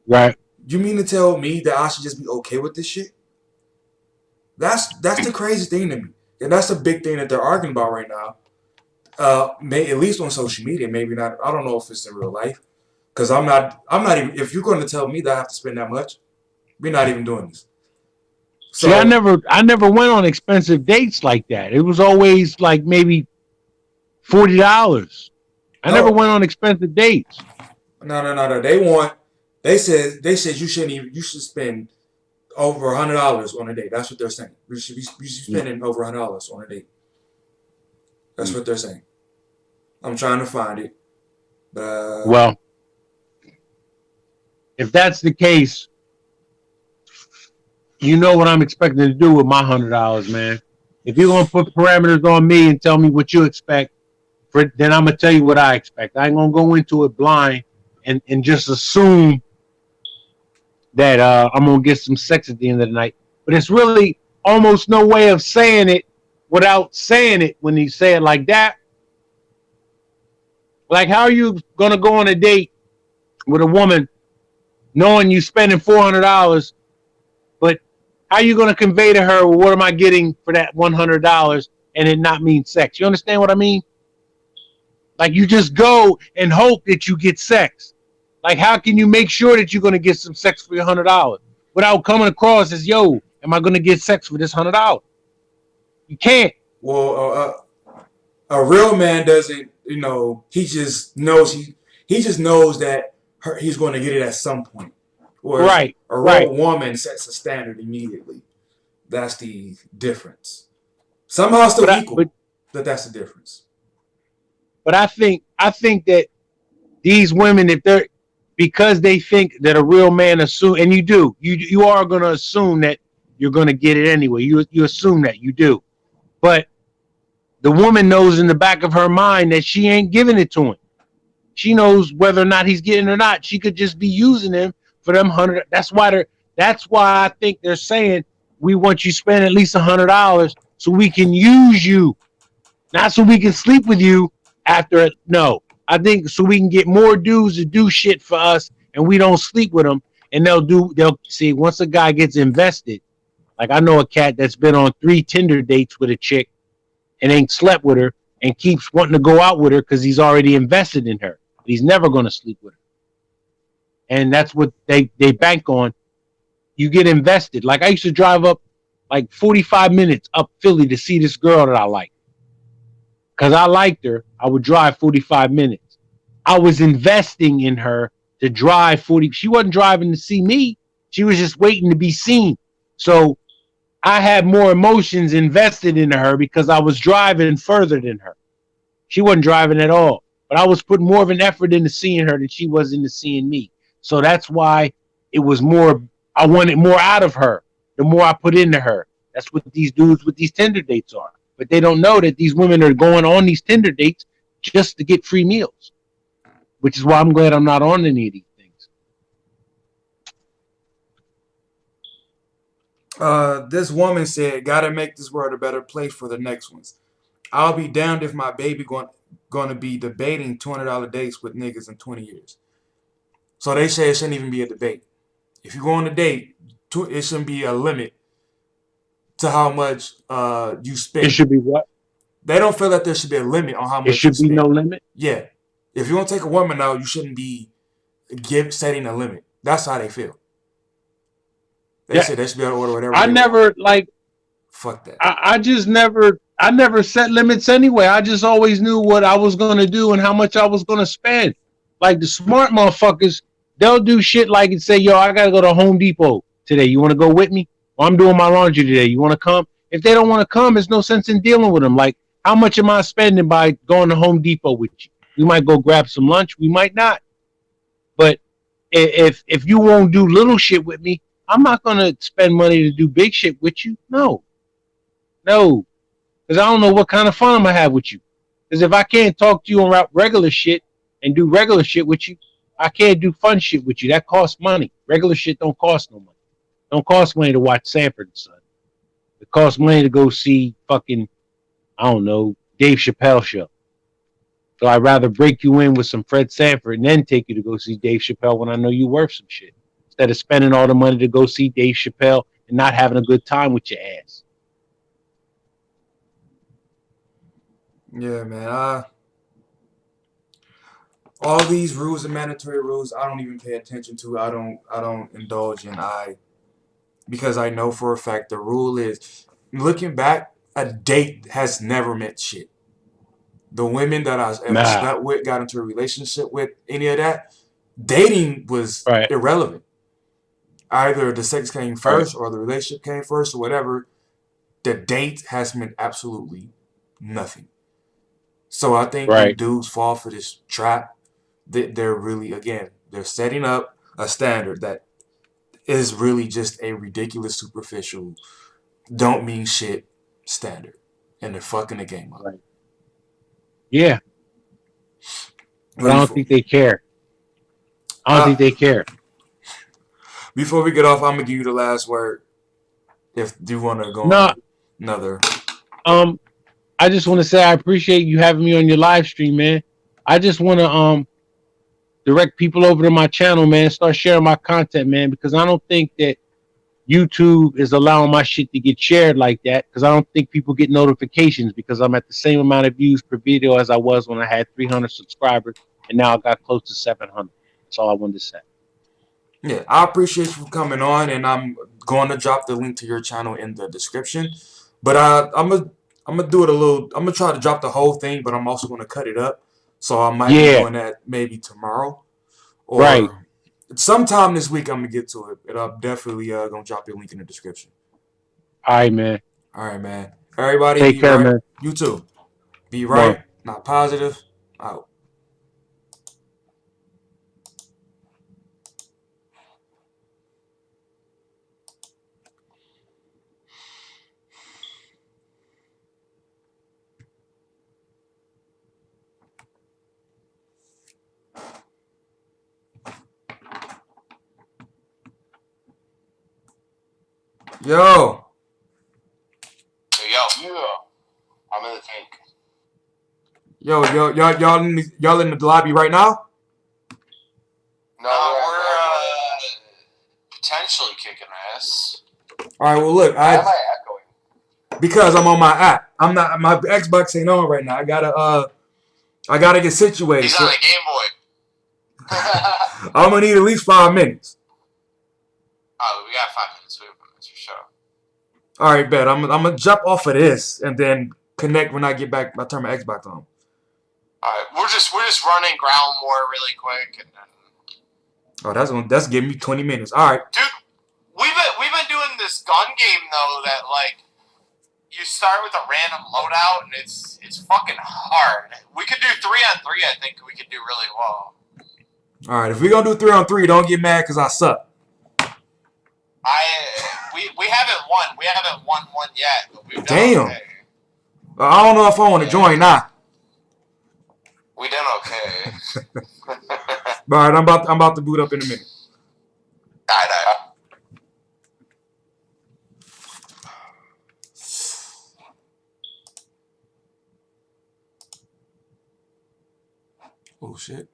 Speaker 2: Right.
Speaker 1: You mean to tell me that I should just be okay with this shit? That's the crazy thing to me, and that's a big thing that they're arguing about right now. At least on social media, maybe not. I don't know if it's in real life, because I'm not. Even. If you're going to tell me that I have to spend that much, we're not even doing this.
Speaker 2: See, I
Speaker 1: So
Speaker 2: never went on expensive dates like that. It was always like maybe $40. I never
Speaker 1: no,
Speaker 2: went on expensive dates.
Speaker 1: no. They said you shouldn't even. You should spend over $100 on a date. That's what they're saying. You should be spending over $100 on a date. That's what they're saying. I'm trying to find it.
Speaker 2: Well, if that's the case, you know what I'm expecting to do with my $100, man. If you're gonna put parameters on me and tell me what you expect, then I'm gonna tell you what I expect. I ain't gonna go into it blind and just assume that I'm gonna get some sex at the end of the night. But it's really almost no way of saying it without saying it when you say it like that. Like, how are you gonna go on a date with a woman knowing you spending $400, but how are you gonna convey to her, well, what am I getting for that $100 and it not mean sex? You understand what I mean? Like, you just go and hope that you get sex. Like, how can you make sure that you're gonna get some sex for your $100 without coming across as, yo, am I gonna get sex for this $100? You can't.
Speaker 1: Well, A real man doesn't, you know, he just knows that he's going to get it at some point. Whereas
Speaker 2: Right,
Speaker 1: a
Speaker 2: right.
Speaker 1: real woman sets a standard immediately. That's the difference. Somehow
Speaker 2: But
Speaker 1: still
Speaker 2: I, but
Speaker 1: equal, but that's the difference.
Speaker 2: but I think that these women, if they're because they think that a real man assume, and you are going to assume that you're going to get it anyway. You assume that you do, but the woman knows in the back of her mind that she ain't giving it to him. She knows whether or not he's getting it or not. She could just be using him for them 100. That's why they're. That's why I think they're saying we want you to spend at least $100 so we can use you, not so we can sleep with you after it. No, I think so we can get more dudes to do shit for us, and we don't sleep with them. And they'll see once a guy gets invested. Like I know a cat that's been on 3 Tinder dates with a chick and ain't slept with her and keeps wanting to go out with her because he's already invested in her. He's never going to sleep with her. And that's what they bank on. You get invested. Like I used to drive up like 45 minutes up Philly to see this girl that I like. Because I liked her, I would drive 45 minutes. I was investing in her to drive 40. She wasn't driving to see me. She was just waiting to be seen. So I had more emotions invested into her because I was driving further than her. She wasn't driving at all. But I was putting more of an effort into seeing her than she was into seeing me. So that's why it was more, I wanted more out of her the more I put into her. That's what these dudes with these Tinder dates are. But they don't know that these women are going on these Tinder dates just to get free meals, which is why I'm glad I'm not on any of these things.
Speaker 1: This woman said, "Gotta make this world a better place for the next ones. I'll be damned if my baby going to be debating $200 dates with niggas in 20 years." So they say it shouldn't even be a debate. If you go on a date, it shouldn't be a limit to how much you
Speaker 2: It
Speaker 1: spend.
Speaker 2: should be what?
Speaker 1: They don't feel that there should be a limit on how
Speaker 2: It
Speaker 1: much you
Speaker 2: should be no
Speaker 1: spend.
Speaker 2: limit.
Speaker 1: Yeah. If you want to take a woman out, you shouldn't be setting a limit. That's how they feel. They
Speaker 2: Yeah.
Speaker 1: say they should be able to order whatever
Speaker 2: I
Speaker 1: they want.
Speaker 2: never like
Speaker 1: Fuck that.
Speaker 2: I just never set limits anyway. I just always knew what I was gonna do and how much I was gonna spend. Like the smart motherfuckers, they'll do shit like and say, "Yo, I gotta go to Home Depot today. You want to go with me? Or I'm doing my laundry today. You want to come?" If they don't want to come, there's no sense in dealing with them. Like, how much am I spending by going to Home Depot with you? We might go grab some lunch. We might not. But if you won't do little shit with me, I'm not gonna spend money to do big shit with you. No, no, because I don't know what kind of fun I'm gonna have with you. Because if I can't talk to you on regular shit and do regular shit with you, I can't do fun shit with you. That costs money. Regular shit don't cost no money. Don't cost money to watch Sanford and Son. It costs money to go see fucking I don't know Dave Chappelle show. So I'd rather break you in with some Fred Sanford and then take you to go see Dave Chappelle when I know you worth some shit. Instead of spending all the money to go see Dave Chappelle and not having a good time with your ass.
Speaker 1: Yeah, man. All these rules and mandatory rules, I don't even pay attention to. I don't indulge in. Because I know for a fact the rule is, looking back, a date has never meant shit. The women that I ever
Speaker 2: Nah.
Speaker 1: slept with, got into a relationship with, any of that, dating was
Speaker 2: Right.
Speaker 1: irrelevant. Either the sex came
Speaker 2: Right.
Speaker 1: first or the relationship came first or whatever. The date has meant absolutely nothing. So I think when
Speaker 2: Right.
Speaker 1: dudes fall for this trap, they're really, again, they're setting up a standard that is really just a ridiculous, superficial, don't mean shit standard. And they're fucking the game up.
Speaker 2: Right. Yeah. But I don't
Speaker 1: Before,
Speaker 2: think they care. I don't
Speaker 1: uh,
Speaker 2: think they care.
Speaker 1: before we get off, I'm gonna give you the last word. If you want to go
Speaker 2: No.
Speaker 1: on another,
Speaker 2: Um. I just want to say I appreciate you having me on your live stream, man. I just want to direct people over to my channel, man. Start sharing my content, man, because I don't think that YouTube is allowing my shit to get shared like that. Because I don't think people get notifications because I'm at the same amount of views per video as I was when I had 300 subscribers, and now I got close to 700. That's all I wanted to say.
Speaker 1: yeah, I appreciate you for coming on, and I'm going to drop the link to your channel in the description. But I'm gonna do it a little. I'm gonna try to drop the whole thing, but I'm also gonna cut it up. So I might be
Speaker 2: Yeah,
Speaker 1: doing that maybe tomorrow
Speaker 2: right.
Speaker 1: or sometime this week. I'm gonna get to it, and I'm definitely gonna drop your link in the description.
Speaker 2: All right, man.
Speaker 1: All right, man. Everybody,
Speaker 2: Take
Speaker 1: be
Speaker 2: care,
Speaker 1: right.
Speaker 2: man.
Speaker 1: You too. Be
Speaker 2: Bye.
Speaker 1: right, not positive. Out. Yo,
Speaker 3: Yo, I'm in the tank.
Speaker 1: y'all in the lobby right now?
Speaker 3: No, we're potentially kicking ass.
Speaker 1: All right. Well, look,
Speaker 3: Why am I echoing?
Speaker 1: because I'm on my app. I'm not. My Xbox ain't on right now. I gotta get situated.
Speaker 3: He's
Speaker 1: So
Speaker 3: on a Game Boy.
Speaker 1: I'm gonna need at least 5 minutes.
Speaker 3: Oh, we got 5 minutes. We have 5 minutes for sure.
Speaker 1: All right, bet. I'm gonna jump off of this and then connect when I get back. I turn my Xbox on.
Speaker 3: Alright, we're just running ground war really quick, and then
Speaker 1: Oh, that's giving me 20 minutes. All right.
Speaker 3: dude, we've been doing this gun game though that like you start with a random loadout and it's fucking hard. We could do 3-on-3. I think we could do really well.
Speaker 1: All right. If we're gonna do 3-on-3, don't get mad because I suck.
Speaker 3: We haven't won. We haven't won one yet, but we've done
Speaker 1: Damn.
Speaker 3: okay.
Speaker 1: I don't know if I want to join now.
Speaker 3: We done okay.
Speaker 1: All right. I'm about to boot up in a minute.
Speaker 3: I
Speaker 1: Oh shit.